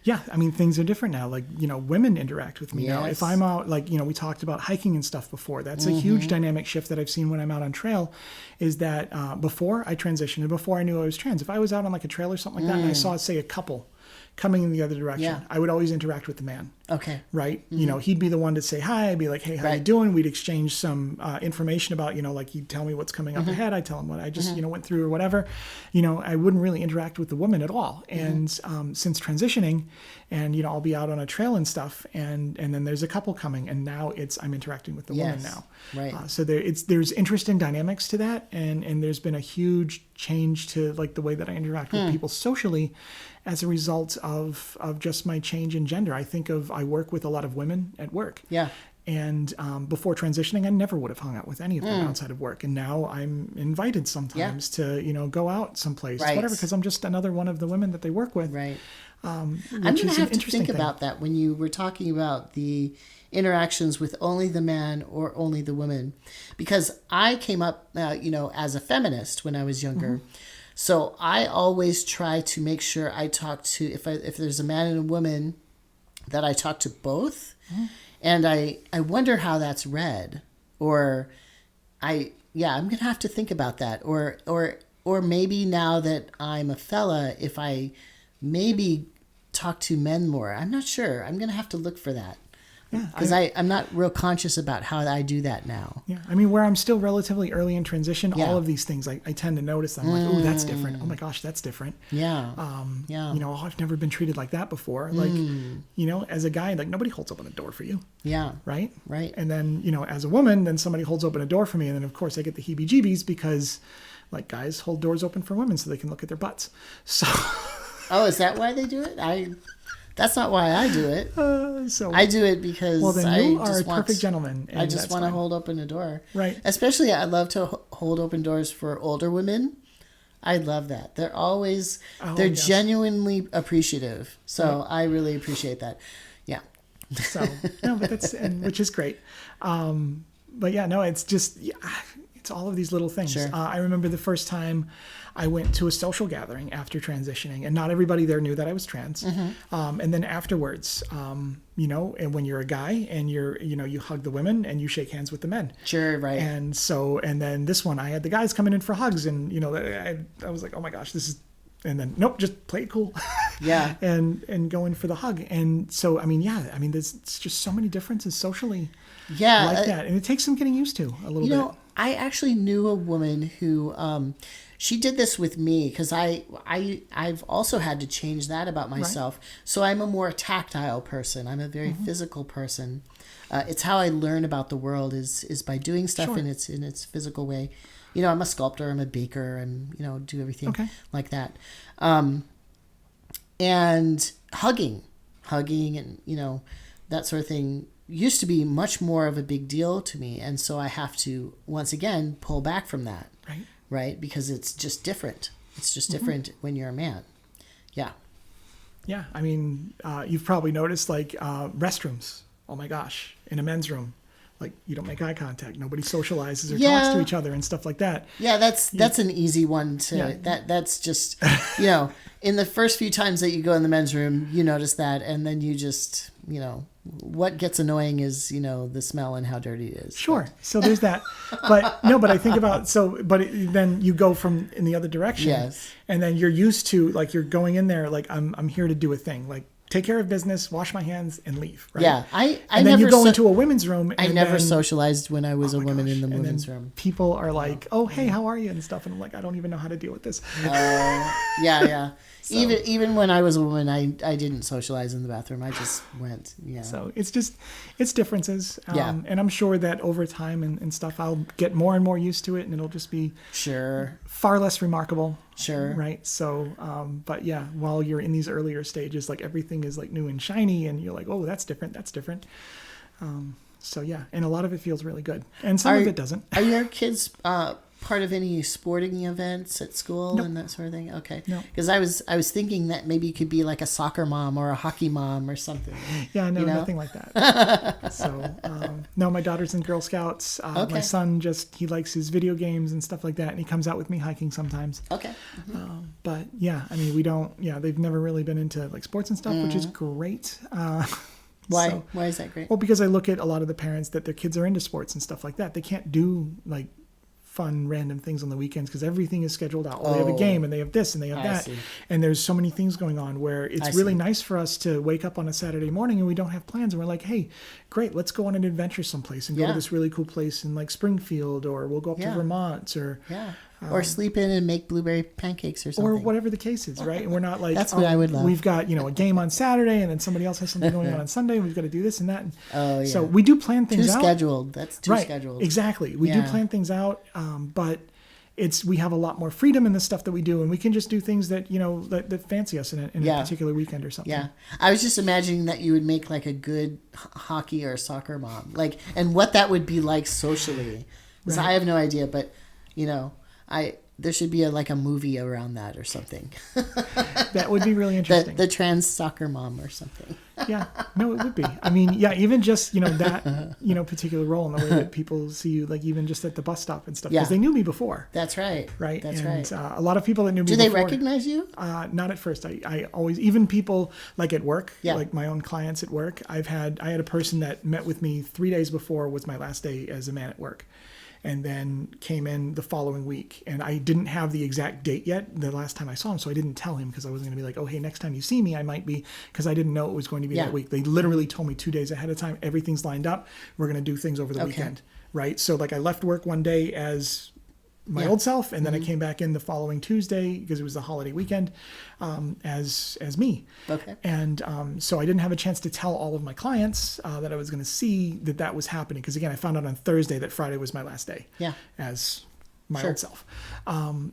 Speaker 1: yeah, I mean, things are different now. Like, women interact with me now. If I'm out, like, we talked about hiking and stuff before. That's a huge dynamic shift that I've seen when I'm out on trail is that before I transitioned and before I knew I was trans, if I was out on like a trail or something like that and I saw, say, a couple coming in the other direction, I would always interact with the man.
Speaker 2: Okay.
Speaker 1: Right? He'd be the one to say hi. I'd be like, hey, how you doing? We'd exchange some information about, like he'd tell me what's coming up ahead. I'd tell him what I just, went through or whatever. I wouldn't really interact with the woman at all. And since transitioning and, I'll be out on a trail and stuff and then there's a couple coming and now I'm interacting with the woman now.
Speaker 2: Right.
Speaker 1: So there's interesting dynamics to that. And there's been a huge change to like the way that I interact with people socially as a result of just my change in gender. I work with a lot of women at work.
Speaker 2: Yeah.
Speaker 1: And before transitioning, I never would have hung out with any of them outside of work. And now I'm invited sometimes to, go out someplace, whatever, because I'm just another one of the women that they work with.
Speaker 2: Right. I'm going to have to think about that when you were talking about the interactions with only the man or only the woman, because I came up, as a feminist when I was younger. So I always try to make sure I talk to, if there's a man and a woman, that I talk to both. And I wonder how that's read, or I'm going to have to think about that. Or maybe now that I'm a fella, if I maybe talk to men more, I'm not sure. I'm going to have to look for that. Yeah, because I'm not real conscious about how I do that now. Yeah,
Speaker 1: I mean, where I'm still relatively early in transition, all of these things I tend to notice. I'm like, oh, that's different. Oh my gosh, that's different.
Speaker 2: Yeah.
Speaker 1: I've never been treated like that before. Like, as a guy, like nobody holds open a door for you.
Speaker 2: Yeah.
Speaker 1: Right.
Speaker 2: Right.
Speaker 1: And then as a woman, then somebody holds open a door for me, and then of course I get the heebie-jeebies because, like, guys hold doors open for women so they can look at their butts. So.
Speaker 2: Oh, is that why they do it? That's not why I do it. So I do it because
Speaker 1: you are a perfect gentleman.
Speaker 2: I just want to hold open a door.
Speaker 1: Right.
Speaker 2: Especially, I love to hold open doors for older women. I love that. They're genuinely appreciative. So I really appreciate that. Yeah.
Speaker 1: So but which is great. But yeah, no, it's just it's all of these little things.
Speaker 2: Sure.
Speaker 1: I remember the first time I went to a social gathering after transitioning, and not everybody there knew that I was trans. And then afterwards, and when you're a guy and you hug the women and you shake hands with the men.
Speaker 2: Sure, right.
Speaker 1: And then this one, I had the guys coming in for hugs, and I was like, oh my gosh, this is. And then nope, just play it cool.
Speaker 2: Yeah.
Speaker 1: and go in for the hug. And so there's just so many differences socially.
Speaker 2: Yeah,
Speaker 1: like that, and it takes some getting used to a little bit.
Speaker 2: I actually knew a woman who. She did this with me because I've also had to change that about myself. Right. So I'm a more tactile person. I'm a very physical person. It's how I learn about the world is by doing stuff in its physical way. I'm a sculptor. I'm a baker. And do everything like that. And hugging, and that sort of thing used to be much more of a big deal to me, and so I have to once again pull back from that.
Speaker 1: Right.
Speaker 2: right? Because it's just different. It's just different when you're a man. Yeah.
Speaker 1: Yeah. I mean, you've probably noticed like restrooms. Oh my gosh. In a men's room. Like you don't make eye contact. Nobody socializes or talks to each other and stuff like that.
Speaker 2: Yeah, that's an easy one to that's just in the first few times that you go in the men's room, you notice that, and then you just what gets annoying is the smell and how dirty it is.
Speaker 1: Sure. So there's that. But I think about then you go from in the other direction.
Speaker 2: Yes.
Speaker 1: And then you're used to like you're going in there like I'm here to do a thing, like take care of business, wash my hands, and leave. Right?
Speaker 2: Yeah,
Speaker 1: and then you go into a women's room.
Speaker 2: I never socialized when I was a woman in the women's room.
Speaker 1: People are like, "Oh, hey, how are you?" and stuff, and I'm like, "I don't even know how to deal with this."
Speaker 2: Yeah. So. Even when I was a woman, I didn't socialize in the bathroom. I just went. Yeah.
Speaker 1: So it's differences. And I'm sure that over time and stuff, I'll get more and more used to it, and it'll just be far less remarkable.
Speaker 2: Sure.
Speaker 1: Right. So, but yeah, while you're in these earlier stages, like everything is like new and shiny and you're like, oh, that's different. That's different. So yeah. And a lot of it feels really good. And some of it doesn't.
Speaker 2: Are your kids, part of any sporting events at school and that sort of thing? Okay.
Speaker 1: No.
Speaker 2: Because I was thinking that maybe you could be like a soccer mom or a hockey mom or something.
Speaker 1: Yeah, no, nothing like that. So, no, my daughter's in Girl Scouts. My son he likes his video games and stuff like that. And he comes out with me hiking sometimes.
Speaker 2: Okay.
Speaker 1: But yeah, I mean, they've never really been into like sports and stuff, which is great.
Speaker 2: Why? So, why is that great?
Speaker 1: Well, because I look at a lot of the parents that their kids are into sports and stuff like that. They can't do like fun random things on the weekends because everything is scheduled out. They have a game and they have this and they have that. And there's so many things going on where it's really nice for us to wake up on a Saturday morning and we don't have plans and we're like, hey, great, let's go on an adventure someplace and go to this really cool place in like Springfield, or we'll go up to Vermont,
Speaker 2: or sleep in and make blueberry pancakes or something.
Speaker 1: Or whatever the case is, right? And we're not like,
Speaker 2: that's what I would love.
Speaker 1: We've got, a game on Saturday and then somebody else has something going on Sunday and we've got to do this and that. So we do plan things out.
Speaker 2: Too scheduled. That's too scheduled.
Speaker 1: Exactly. We do plan things out, but we have a lot more freedom in the stuff that we do, and we can just do things that that fancy us in a particular weekend or something.
Speaker 2: Yeah, I was just imagining that you would make like a good hockey or soccer mom, like, and what that would be like socially. Because I have no idea, but there should be a movie around that or something.
Speaker 1: That would be really interesting.
Speaker 2: The trans soccer mom or something.
Speaker 1: Yeah, no, it would be. I mean, yeah, even just, that, particular role in the way that people see you, like even just at the bus stop and stuff, because they knew me before.
Speaker 2: That's right.
Speaker 1: Right.
Speaker 2: That's
Speaker 1: right.
Speaker 2: A
Speaker 1: lot of people that knew me
Speaker 2: before. Do they
Speaker 1: before,
Speaker 2: recognize you?
Speaker 1: Not at first. I always, even people like at work, like my own clients at work, I had a person that met with me 3 days before was my last day as a man at work. And then came in the following week. And I didn't have the exact date yet the last time I saw him. So I didn't tell him because I wasn't going to be like, oh, hey, next time you see me, I might be, because I didn't know it was going to be that week. They literally told me 2 days ahead of time, everything's lined up. We're going to do things over the weekend. Right. So like I left work one day as my old self. And then I came back in the following Tuesday because it was the holiday weekend as me. Okay. And so I didn't have a chance to tell all of my clients that I was going to see that was happening. Because again, I found out on Thursday that Friday was my last day as my old self.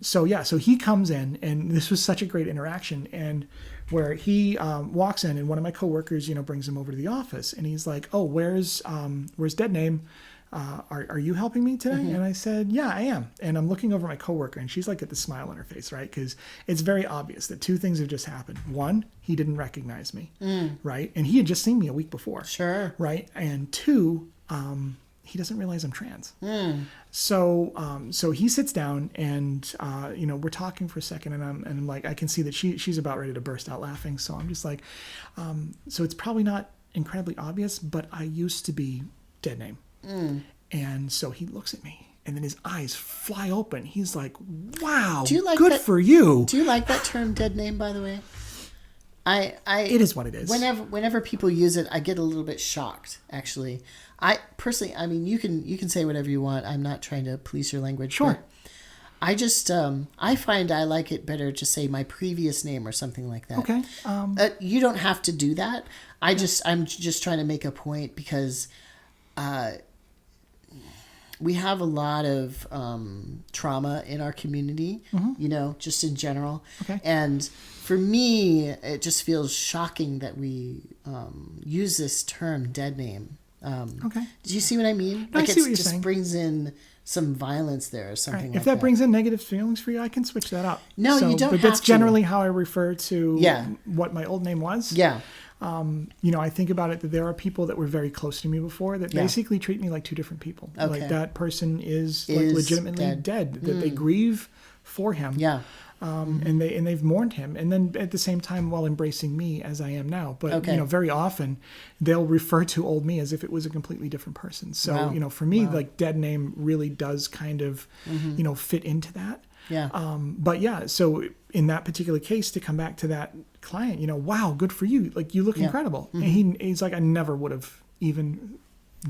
Speaker 1: So he comes in, and this was such a great interaction. And where he walks in, and one of my coworkers, brings him over to the office, and he's like, "Oh, where's Dead Name? Are you helping me today?" And I said, "Yeah, I am." And I'm looking over at my coworker, and she's like got the smile on her face, right? Because it's very obvious that two things have just happened. One, he didn't recognize me, right? And he had just seen me a week before, right? And two, he doesn't realize I'm trans. So he sits down, and we're talking for a second, and I'm like, I can see that she's about ready to burst out laughing. So I'm just like, so it's probably not incredibly obvious, but I used to be Dead Name. And so he looks at me, and then his eyes fly open. He's like, "Wow, good for you."
Speaker 2: Do you like that term, Dead Name, by the way?
Speaker 1: It is what it is.
Speaker 2: Whenever people use it, I get a little bit shocked. Actually, I personally, I mean, you can say whatever you want. I'm not trying to police your language.
Speaker 1: Sure.
Speaker 2: I just I find I like it better to say my previous name or something like that.
Speaker 1: Okay.
Speaker 2: You don't have to do that. I'm just trying to make a point because we have a lot of trauma in our community, just in general.
Speaker 1: Okay.
Speaker 2: And for me, it just feels shocking that we use this term "dead name." Okay. Do you see what I mean?
Speaker 1: No, I see what you're
Speaker 2: saying. It just brings in some violence there or something like
Speaker 1: if that brings in negative feelings for you, I can switch that up.
Speaker 2: No, you don't
Speaker 1: But
Speaker 2: have
Speaker 1: that's generally how I refer to what my old name was.
Speaker 2: Yeah.
Speaker 1: I think about it that there are people that were very close to me before that basically treat me like two different people.
Speaker 2: Okay.
Speaker 1: Like that person is like legitimately dead. That they grieve for him.
Speaker 2: Yeah.
Speaker 1: And they've mourned him, and then at the same time while embracing me as I am now. But very often they'll refer to old me as if it was a completely different person. So for me, like dead name really does kind of fit into that.
Speaker 2: Yeah.
Speaker 1: But so in that particular case, to come back to that client, wow, good for you. Like you look incredible. And he's like, I never would have even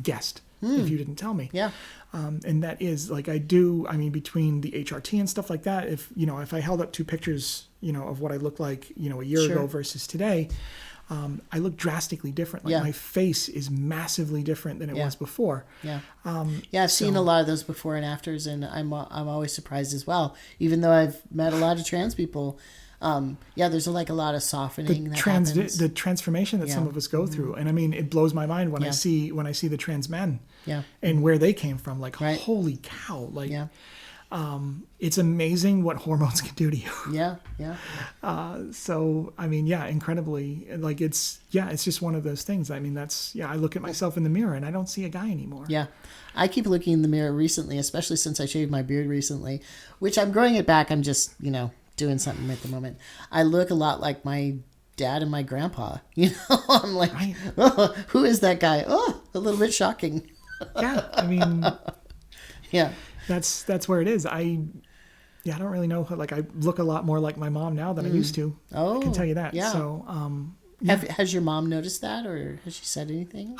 Speaker 1: guessed if you didn't tell me.
Speaker 2: Yeah.
Speaker 1: And that is like, between the HRT and stuff like that, if I held up two pictures, of what I looked like, a year ago versus today, I look drastically different. Like my face is massively different than it was before.
Speaker 2: Yeah. I've seen a lot of those before and afters, and I'm always surprised as well. Even though I've met a lot of trans people, there's like a lot of softening
Speaker 1: the transformation that some of us go through. And it blows my mind when I see the trans men and where they came from. Like, holy cow. Like, it's amazing what hormones can do to you.
Speaker 2: Yeah.
Speaker 1: Incredibly, like it's just one of those things. I look at myself in the mirror and I don't see a guy anymore.
Speaker 2: Yeah. I keep looking in the mirror recently, especially since I shaved my beard recently, which I'm growing it back. I'm just, doing something at the moment. I look a lot like my dad and my grandpa. I'm like, oh, who is that guy? Oh, a little bit shocking.
Speaker 1: Yeah. That's where it is. I don't really know. Like I look a lot more like my mom now than I used to.
Speaker 2: Oh,
Speaker 1: I can tell you that.
Speaker 2: Yeah.
Speaker 1: So,
Speaker 2: has your mom noticed that, or has she said anything?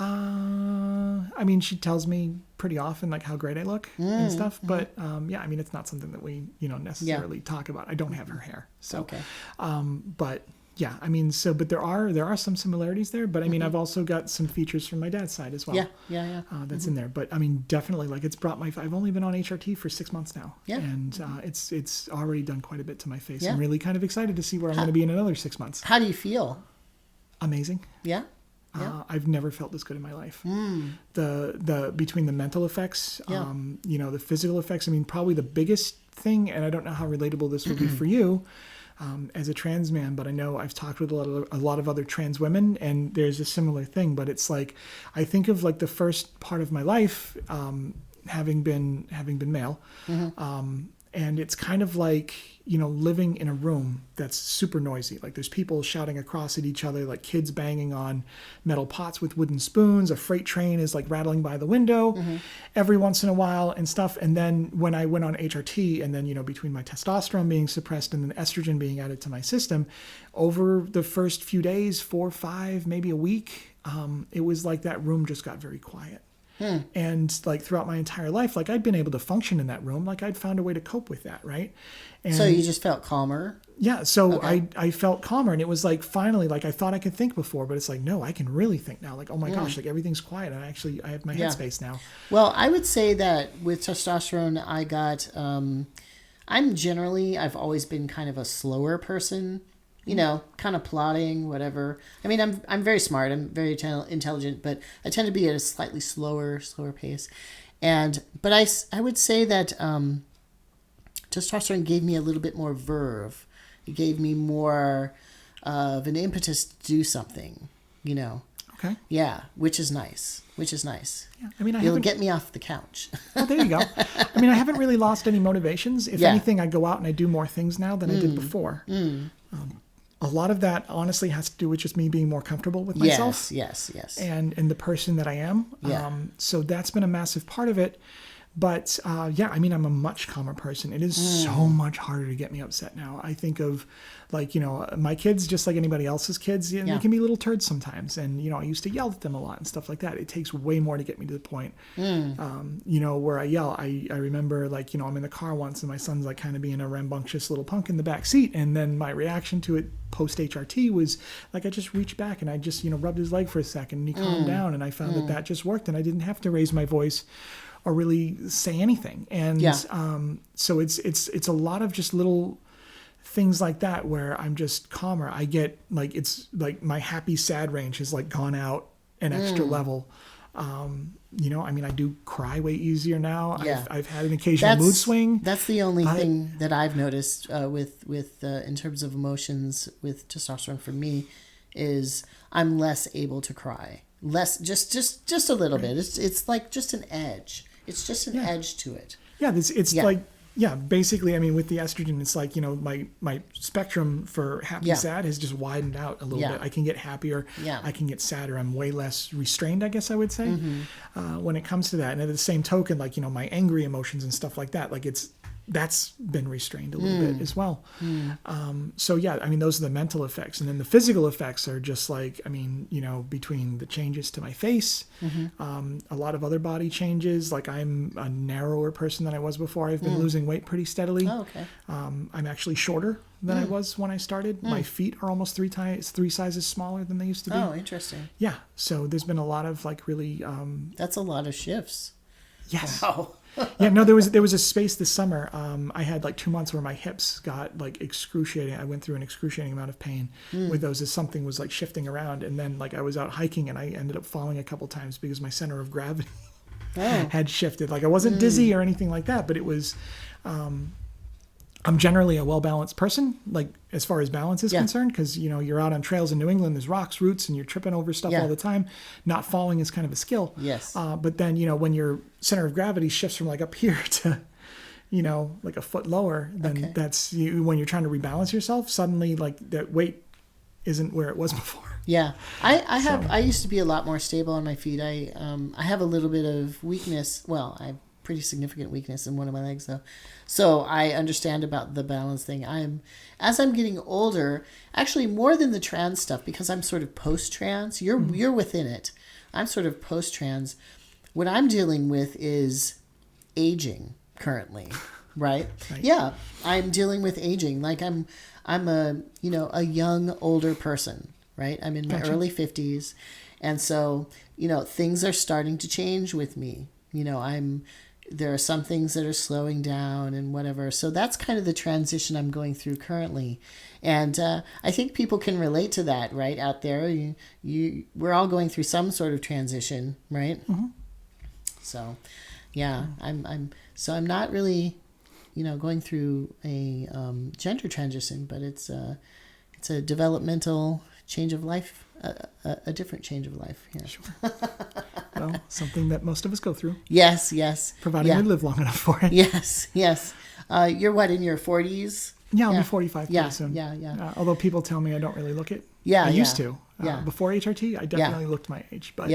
Speaker 1: She tells me pretty often like how great I look and stuff. But it's not something that we necessarily talk about. I don't have her hair, so
Speaker 2: okay.
Speaker 1: But but there are some similarities there. But I've also got some features from my dad's side as well.
Speaker 2: Yeah.
Speaker 1: That's in there. But definitely, like it's brought I've only been on HRT for 6 months now.
Speaker 2: Yeah.
Speaker 1: And it's already done quite a bit to my face. Yeah. I'm really kind of excited to see where I'm going to be in another 6 months.
Speaker 2: How do you feel?
Speaker 1: Amazing.
Speaker 2: Yeah.
Speaker 1: I've never felt this good in my life. The between the mental effects, the physical effects. Probably the biggest thing, and I don't know how relatable this would be for you as a trans man, but I know I've talked with a lot of other trans women, and there's a similar thing. But it's like I think of like the first part of my life, having been male, and it's kind of like living in a room that's super noisy. Like there's people shouting across at each other, like kids banging on metal pots with wooden spoons. A freight train is like rattling by the window every once in a while and stuff. And then when I went on HRT, and then between my testosterone being suppressed and then estrogen being added to my system, over the first few days, 4 or 5, maybe a week, it was like that room just got very quiet. And like throughout my entire life, like I'd been able to function in that room. Like I'd found a way to cope with that. Right. And
Speaker 2: so you just felt calmer?
Speaker 1: Yeah. So okay. I felt calmer, and it was like, finally, like I thought I could think before, but it's like, no, I can really think now. Like, oh my gosh, like everything's quiet. And I have my headspace now.
Speaker 2: Well, I would say that with testosterone, I got, I've always been kind of a slower person. Kind of plodding, whatever. I'm very smart. I'm very intelligent, but I tend to be at a slightly slower pace. But I would say that testosterone gave me a little bit more verve. It gave me more of an impetus to do something,
Speaker 1: Okay.
Speaker 2: Yeah, which is nice. Yeah. It'll get me off the couch.
Speaker 1: Oh, there you go. I haven't really lost any motivations. If anything, I go out and I do more things now than I did before. A lot of that honestly has to do with just me being more comfortable with myself.
Speaker 2: Yes.
Speaker 1: And the person that I am.
Speaker 2: Yeah.
Speaker 1: So that's been a massive part of it. But I'm a much calmer person. It is so much harder to get me upset now. I think of my kids, just like anybody else's kids, they can be little turds sometimes. And, I used to yell at them a lot and stuff like that. It takes way more to get me to the point, where I yell. I remember I'm in the car once and my son's like kind of being a rambunctious little punk in the back seat. And then my reaction to it post HRT was like, I just reached back and I just, rubbed his leg for a second and he calmed down. And I found that just worked, and I didn't have to raise my voice or really say anything. And so it's a lot of just little things like that where I'm just calmer. I get it's like my happy sad range has like gone out an extra level. You know, I mean, I do cry way easier now.
Speaker 2: Yeah.
Speaker 1: I've had an occasional mood swing.
Speaker 2: That's the only thing that I've noticed with in terms of emotions with testosterone for me is I'm less able to cry. Less, just a little bit. It's like just an edge. It's just an edge to it.
Speaker 1: Yeah, it's like, basically, I mean, with the estrogen, it's like, you know, my spectrum for happy and sad has just widened out a little bit. I can get happier. I can get sadder. I'm way less restrained, I guess I would say, when it comes to that. And at the same token, like, you know, my angry emotions and stuff like that, like that's been restrained a little bit as well. So yeah, I mean, those are the mental effects. And then the physical effects are just like, I mean, you know, between the changes to my face, a lot of other body changes. Like I'm a narrower person than I was before. I've been losing weight pretty steadily.
Speaker 2: Oh, okay.
Speaker 1: I'm actually shorter than I was when I started. My feet are almost three sizes smaller than they used to be.
Speaker 2: Oh, interesting.
Speaker 1: Yeah. So there's been a lot of like really...
Speaker 2: That's a lot of shifts.
Speaker 1: Yes.
Speaker 2: Wow.
Speaker 1: Yeah, no, there was a space this summer. I had like 2 months where my hips got like excruciating. I went through an excruciating amount of pain with those as something was like shifting around. And then like I was out hiking and I ended up falling a couple times because my center of gravity had shifted. Like I wasn't dizzy or anything like that, but it was... I'm generally a well-balanced person, like as far as balance is concerned, because, you know, you're out on trails in New England, there's rocks, roots, and you're tripping over stuff all the time. Not falling is kind of a skill.
Speaker 2: Yes.
Speaker 1: But then, you know, when your center of gravity shifts from like up here to, you know, like a foot lower, then that's when you're trying to rebalance yourself, suddenly like that weight isn't where it was before.
Speaker 2: Yeah. I used to be a lot more stable on my feet. I have a little bit of weakness. Well, I have pretty significant weakness in one of my legs though. So I understand about the balance thing. As I'm getting older, actually more than the trans stuff, because I'm sort of post-trans, you're within it. I'm sort of post-trans. What I'm dealing with is aging currently, right? Yeah, I'm dealing with aging. Like I'm a, you know, a young older person, right? I'm in my early 50s. And so, you know, things are starting to change with me. You know, there are some things that are slowing down and whatever. So that's kind of the transition I'm going through currently. And I think people can relate to that, right, out there. We're all going through some sort of transition, right? So, yeah, I'm not really, you know, going through a gender transition, but it's a developmental change of life, a different change of life. Yeah.
Speaker 1: Sure. Well, something that most of us go through.
Speaker 2: Yes, yes.
Speaker 1: Providing we live long enough for it.
Speaker 2: Yes, yes. You're what, in your 40s?
Speaker 1: Yeah, I'll be 45 pretty soon.
Speaker 2: Yeah.
Speaker 1: Although people tell me I don't really look it.
Speaker 2: Yeah,
Speaker 1: I used to.
Speaker 2: Yeah.
Speaker 1: Before HRT, I definitely looked my age, but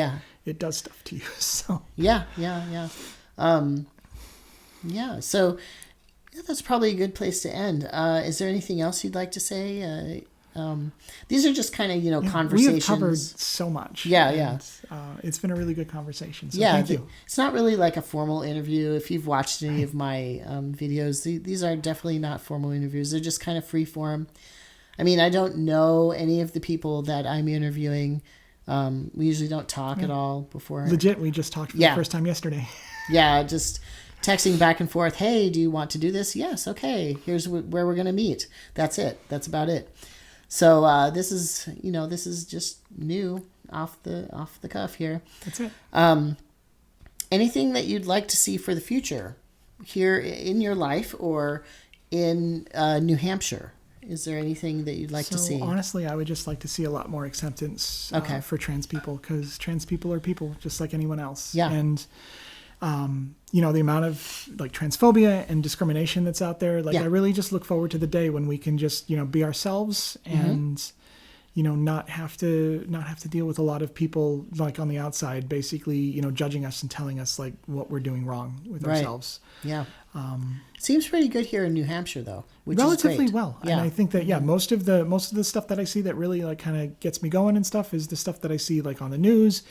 Speaker 1: it does stuff to you. So. Yeah.
Speaker 2: So that's probably a good place to end. Is there anything else you'd like to say? These are just kind of, you know, conversations.
Speaker 1: We have covered so much.
Speaker 2: Yeah.
Speaker 1: It's been a really good conversation. So thank you.
Speaker 2: It's not really like a formal interview. If you've watched any of my videos, these are definitely not formal interviews. They're just kind of free form. I mean, I don't know any of the people that I'm interviewing. We usually don't talk at all before.
Speaker 1: Legit, we just talked for the first time yesterday.
Speaker 2: Yeah, just texting back and forth. Hey, do you want to do this? Yes. Okay. Here's where we're going to meet. That's it. That's about it. So this is just new off the cuff here.
Speaker 1: That's it.
Speaker 2: Anything that you'd like to see for the future here in your life or in New Hampshire? Is there anything that you'd like to see?
Speaker 1: Honestly, I would just like to see a lot more acceptance for trans people, because trans people are people just like anyone else.
Speaker 2: Yeah.
Speaker 1: And you know, the amount of like transphobia and discrimination that's out there, like I really just look forward to the day when we can just, you know, be ourselves and, you know, not have to deal with a lot of people like on the outside, basically, you know, judging us and telling us like what we're doing wrong with ourselves.
Speaker 2: Yeah. Seems pretty good here in New Hampshire though, which
Speaker 1: relatively
Speaker 2: is great.
Speaker 1: well.
Speaker 2: Yeah.
Speaker 1: And I think that, most of the stuff that I see that really like kind of gets me going and stuff is the stuff that I see like on the news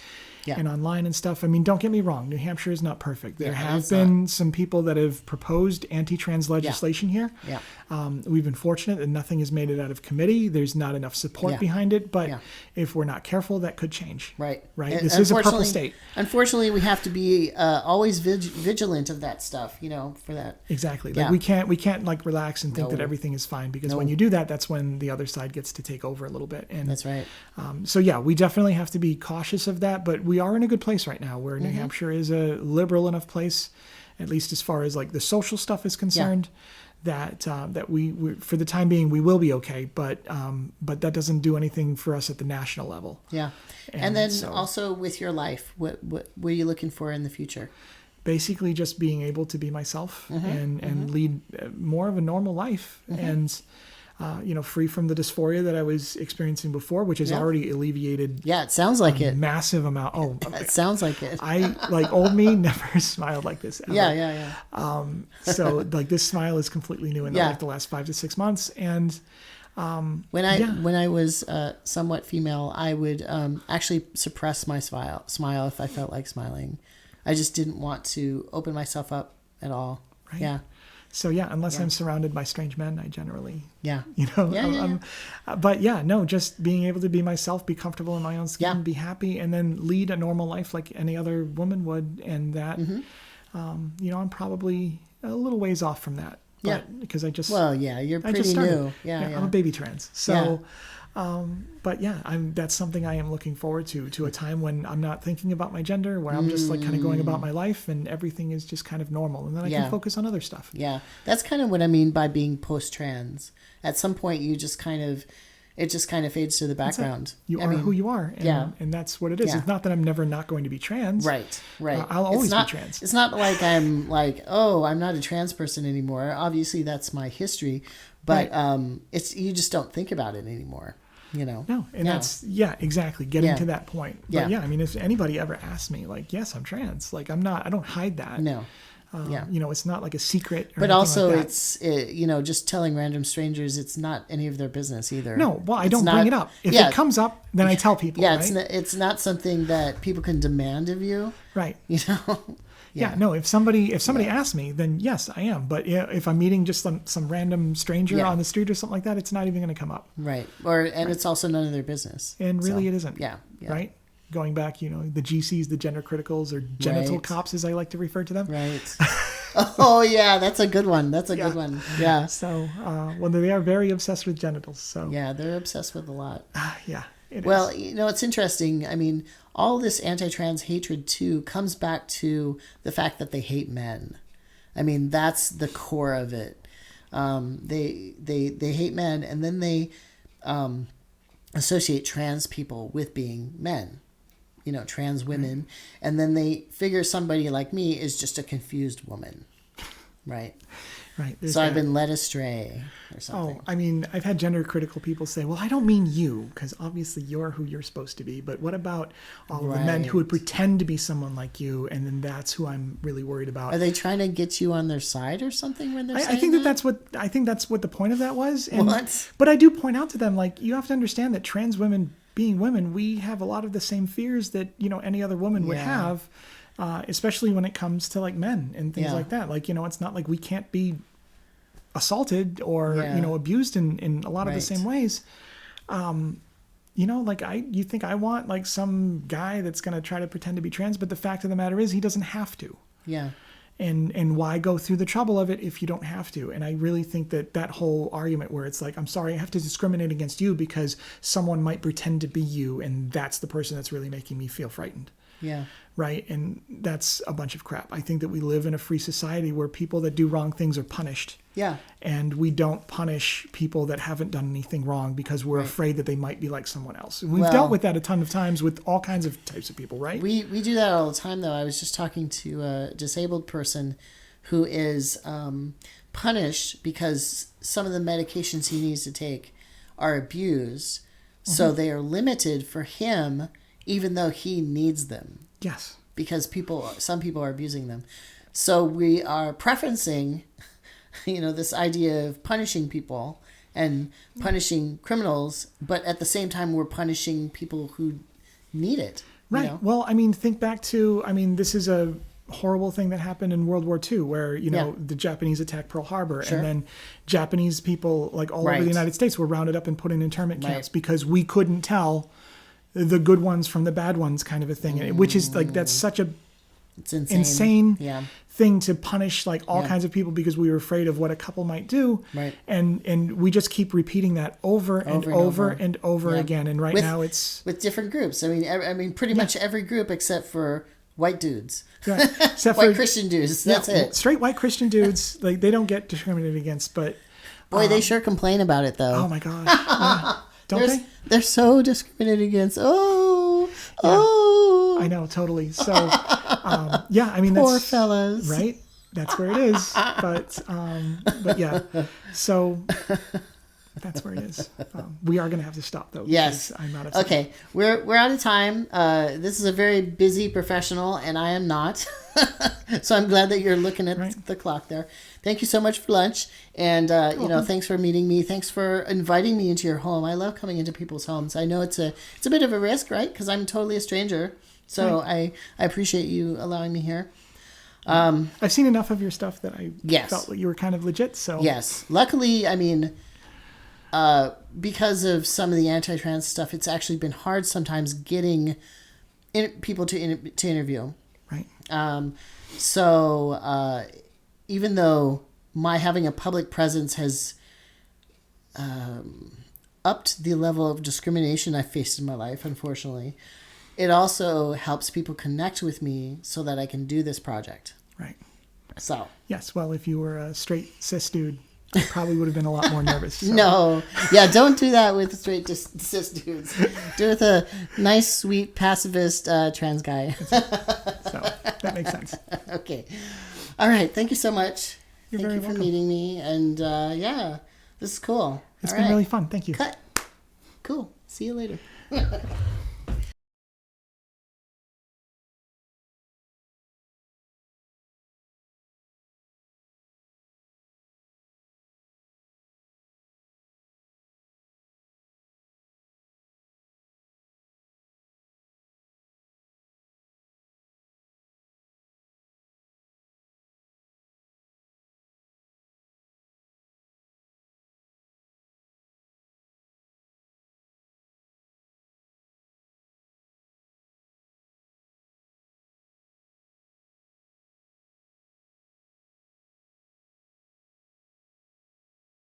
Speaker 1: and online and stuff. I mean, don't get me wrong. New Hampshire is not perfect. There have been some people that have proposed anti-trans legislation here. Yeah. We've been fortunate that nothing has made it out of committee. There's not enough support behind it. But if we're not careful, that could change. Right. This is a purple state.
Speaker 2: Unfortunately, we have to be always vigilant of that stuff, you know, for that.
Speaker 1: Exactly. Like we can't like relax and think that everything is fine, because when you do that, that's when the other side gets to take over a little bit. And
Speaker 2: that's right.
Speaker 1: So we definitely have to be cautious of that, but we are in a good place right now, where New Hampshire is a liberal enough place, at least as far as like the social stuff is concerned, that we for the time being we will be okay. But that doesn't do anything for us at the national level.
Speaker 2: Yeah, and then also with your life, what are you looking for in the future?
Speaker 1: Basically, just being able to be myself and lead more of a normal life, and free from the dysphoria that I was experiencing before, which has already alleviated.
Speaker 2: Yeah, it sounds like it.
Speaker 1: Massive amount. Oh,
Speaker 2: it sounds like it.
Speaker 1: I like old me never smiled like this ever.
Speaker 2: Yeah.
Speaker 1: So like this smile is completely new in like the last 5 to 6 months, and
Speaker 2: when I was somewhat female, I would actually suppress my smile if I felt like smiling. I just didn't want to open myself up at all.
Speaker 1: Right.
Speaker 2: Yeah.
Speaker 1: So unless I'm surrounded by strange men, I generally,
Speaker 2: but
Speaker 1: just being able to be myself, be comfortable in my own skin, be happy, and then lead a normal life like any other woman would. And that, I'm probably a little ways off from that. But, because I just,
Speaker 2: you're pretty new. Yeah,
Speaker 1: I'm a baby trans. So, that's something I am looking forward to a time when I'm not thinking about my gender, where I'm just like kind of going about my life and everything is just kind of normal. And then I can focus on other stuff.
Speaker 2: Yeah. That's kind of what I mean by being post-trans. At some point it just kind of fades to the background.
Speaker 1: You are who you are. And that's what it is.
Speaker 2: Yeah.
Speaker 1: It's not that I'm never not going to be trans.
Speaker 2: Right.
Speaker 1: I'll always be trans.
Speaker 2: It's not like I'm like, oh, I'm not a trans person anymore. Obviously that's my history, but it's, you just don't think about it anymore.
Speaker 1: No, and that's exactly getting to that point. But I mean, if anybody ever asks me, like, yes, I'm trans, like I don't hide that.
Speaker 2: No.
Speaker 1: It's not like a secret.
Speaker 2: But also, like it's just telling random strangers, it's not any of their business either.
Speaker 1: No, well, I don't bring it up. If it comes up, then I tell people.
Speaker 2: Yeah,
Speaker 1: right?
Speaker 2: It's not something that people can demand of you.
Speaker 1: Right. No, if somebody asks me, then yes, I am. But if I'm meeting just some random stranger on the street or something like that, it's not even going to come up.
Speaker 2: Right. It's also none of their business.
Speaker 1: And really it isn't.
Speaker 2: Yeah.
Speaker 1: Right? Going back, the GCs, the gender criticals, or genital cops, as I like to refer to them.
Speaker 2: Right. Oh, yeah, that's a good one. Good one. Yeah.
Speaker 1: So, they are very obsessed with genitals. So
Speaker 2: yeah, they're obsessed with a lot.
Speaker 1: It
Speaker 2: well,
Speaker 1: is.
Speaker 2: It's interesting. I mean, all this anti-trans hatred too comes back to the fact that they hate men. I mean, that's the core of it. They hate men, and then they associate trans people with being men. Trans women, and then they figure somebody like me is just a confused woman, right?
Speaker 1: Right.
Speaker 2: So I've been led astray or something.
Speaker 1: Oh, I mean, I've had gender critical people say, well, I don't mean you, because obviously you're who you're supposed to be. But what about all of the men who would pretend to be someone like you? And then that's who I'm really worried about.
Speaker 2: Are they trying to get you on their side or something when they're saying
Speaker 1: I think that's what the point of that was. And,
Speaker 2: what?
Speaker 1: But I do point out to them, like, you have to understand that trans women, being women, we have a lot of the same fears that, any other woman would have, especially when it comes to like men and things like that. Like, it's not like we can't be assaulted or, abused in a lot of the same ways. You think I want like some guy that's going to try to pretend to be trans, but the fact of the matter is he doesn't have to.
Speaker 2: Yeah.
Speaker 1: And why go through the trouble of it if you don't have to? And I really think that whole argument where it's like, I'm sorry, I have to discriminate against you because someone might pretend to be you, and that's the person that's really making me feel frightened.
Speaker 2: Yeah.
Speaker 1: Right? And that's a bunch of crap. I think that we live in a free society where people that do wrong things are punished.
Speaker 2: Yeah.
Speaker 1: And we don't punish people that haven't done anything wrong because we're afraid that they might be like someone else. And we've dealt with that a ton of times with all kinds of types of people, right?
Speaker 2: We do that all the time, though. I was just talking to a disabled person who is punished because some of the medications he needs to take are abused. Mm-hmm. So they are limited for him even though he needs them.
Speaker 1: Yes.
Speaker 2: Because some people are abusing them. So we are preferencing, this idea of punishing people and punishing criminals, but at the same time we're punishing people who need it.
Speaker 1: Right. Well, I mean, think back to, this is a horrible thing that happened in World War II where, the Japanese attacked Pearl Harbor. Sure. And then Japanese people like all over the United States were rounded up and put in internment camps because we couldn't tell the good ones from the bad ones kind of a thing, which is like, that's such a
Speaker 2: It's insane.
Speaker 1: Insane thing to punish like all kinds of people because we were afraid of what a couple might do.
Speaker 2: Right.
Speaker 1: And we just keep repeating that over and over again. And now it's
Speaker 2: with different groups. I mean, pretty much every group except for white dudes.
Speaker 1: Yeah. Except
Speaker 2: white Christian dudes. That's it.
Speaker 1: Straight white Christian dudes, like they don't get discriminated against, but
Speaker 2: boy, they sure complain about it though.
Speaker 1: Oh my gosh. Yeah. Don't they?
Speaker 2: They're so discriminated against. Oh.
Speaker 1: I know, totally. So, I mean,
Speaker 2: poor fellas,
Speaker 1: right? That's where it is. But yeah, so that's where it is. We are going to have to stop though.
Speaker 2: Yes,
Speaker 1: I'm not.
Speaker 2: Okay, we're out of time. This is a very busy professional, and I am not. So I'm glad that you're looking at the clock there. Thank you so much for lunch, and thanks for meeting me. Thanks for inviting me into your home. I love coming into people's homes. I know it's a bit of a risk, right? Because I'm totally a stranger. So I appreciate you allowing me here.
Speaker 1: I've seen enough of your stuff that I felt like you were kind of legit. So
Speaker 2: yes, luckily, I mean, because of some of the anti-trans stuff, it's actually been hard sometimes getting people to interview.
Speaker 1: Right.
Speaker 2: So even though my having a public presence has upped the level of discrimination I faced in my life, unfortunately, it also helps people connect with me so that I can do this project.
Speaker 1: Right.
Speaker 2: So.
Speaker 1: Yes. Well, if you were a straight cis dude, I probably would have been a lot more nervous. So.
Speaker 2: No. Yeah, don't do that with straight cis dudes. Do it with a nice, sweet, pacifist trans guy.
Speaker 1: So that makes sense.
Speaker 2: Okay. All right. Thank you so much.
Speaker 1: You're very welcome.
Speaker 2: Thank you for meeting me. And this is cool.
Speaker 1: It's been really fun. Thank you.
Speaker 2: Cut. Cool. See you later.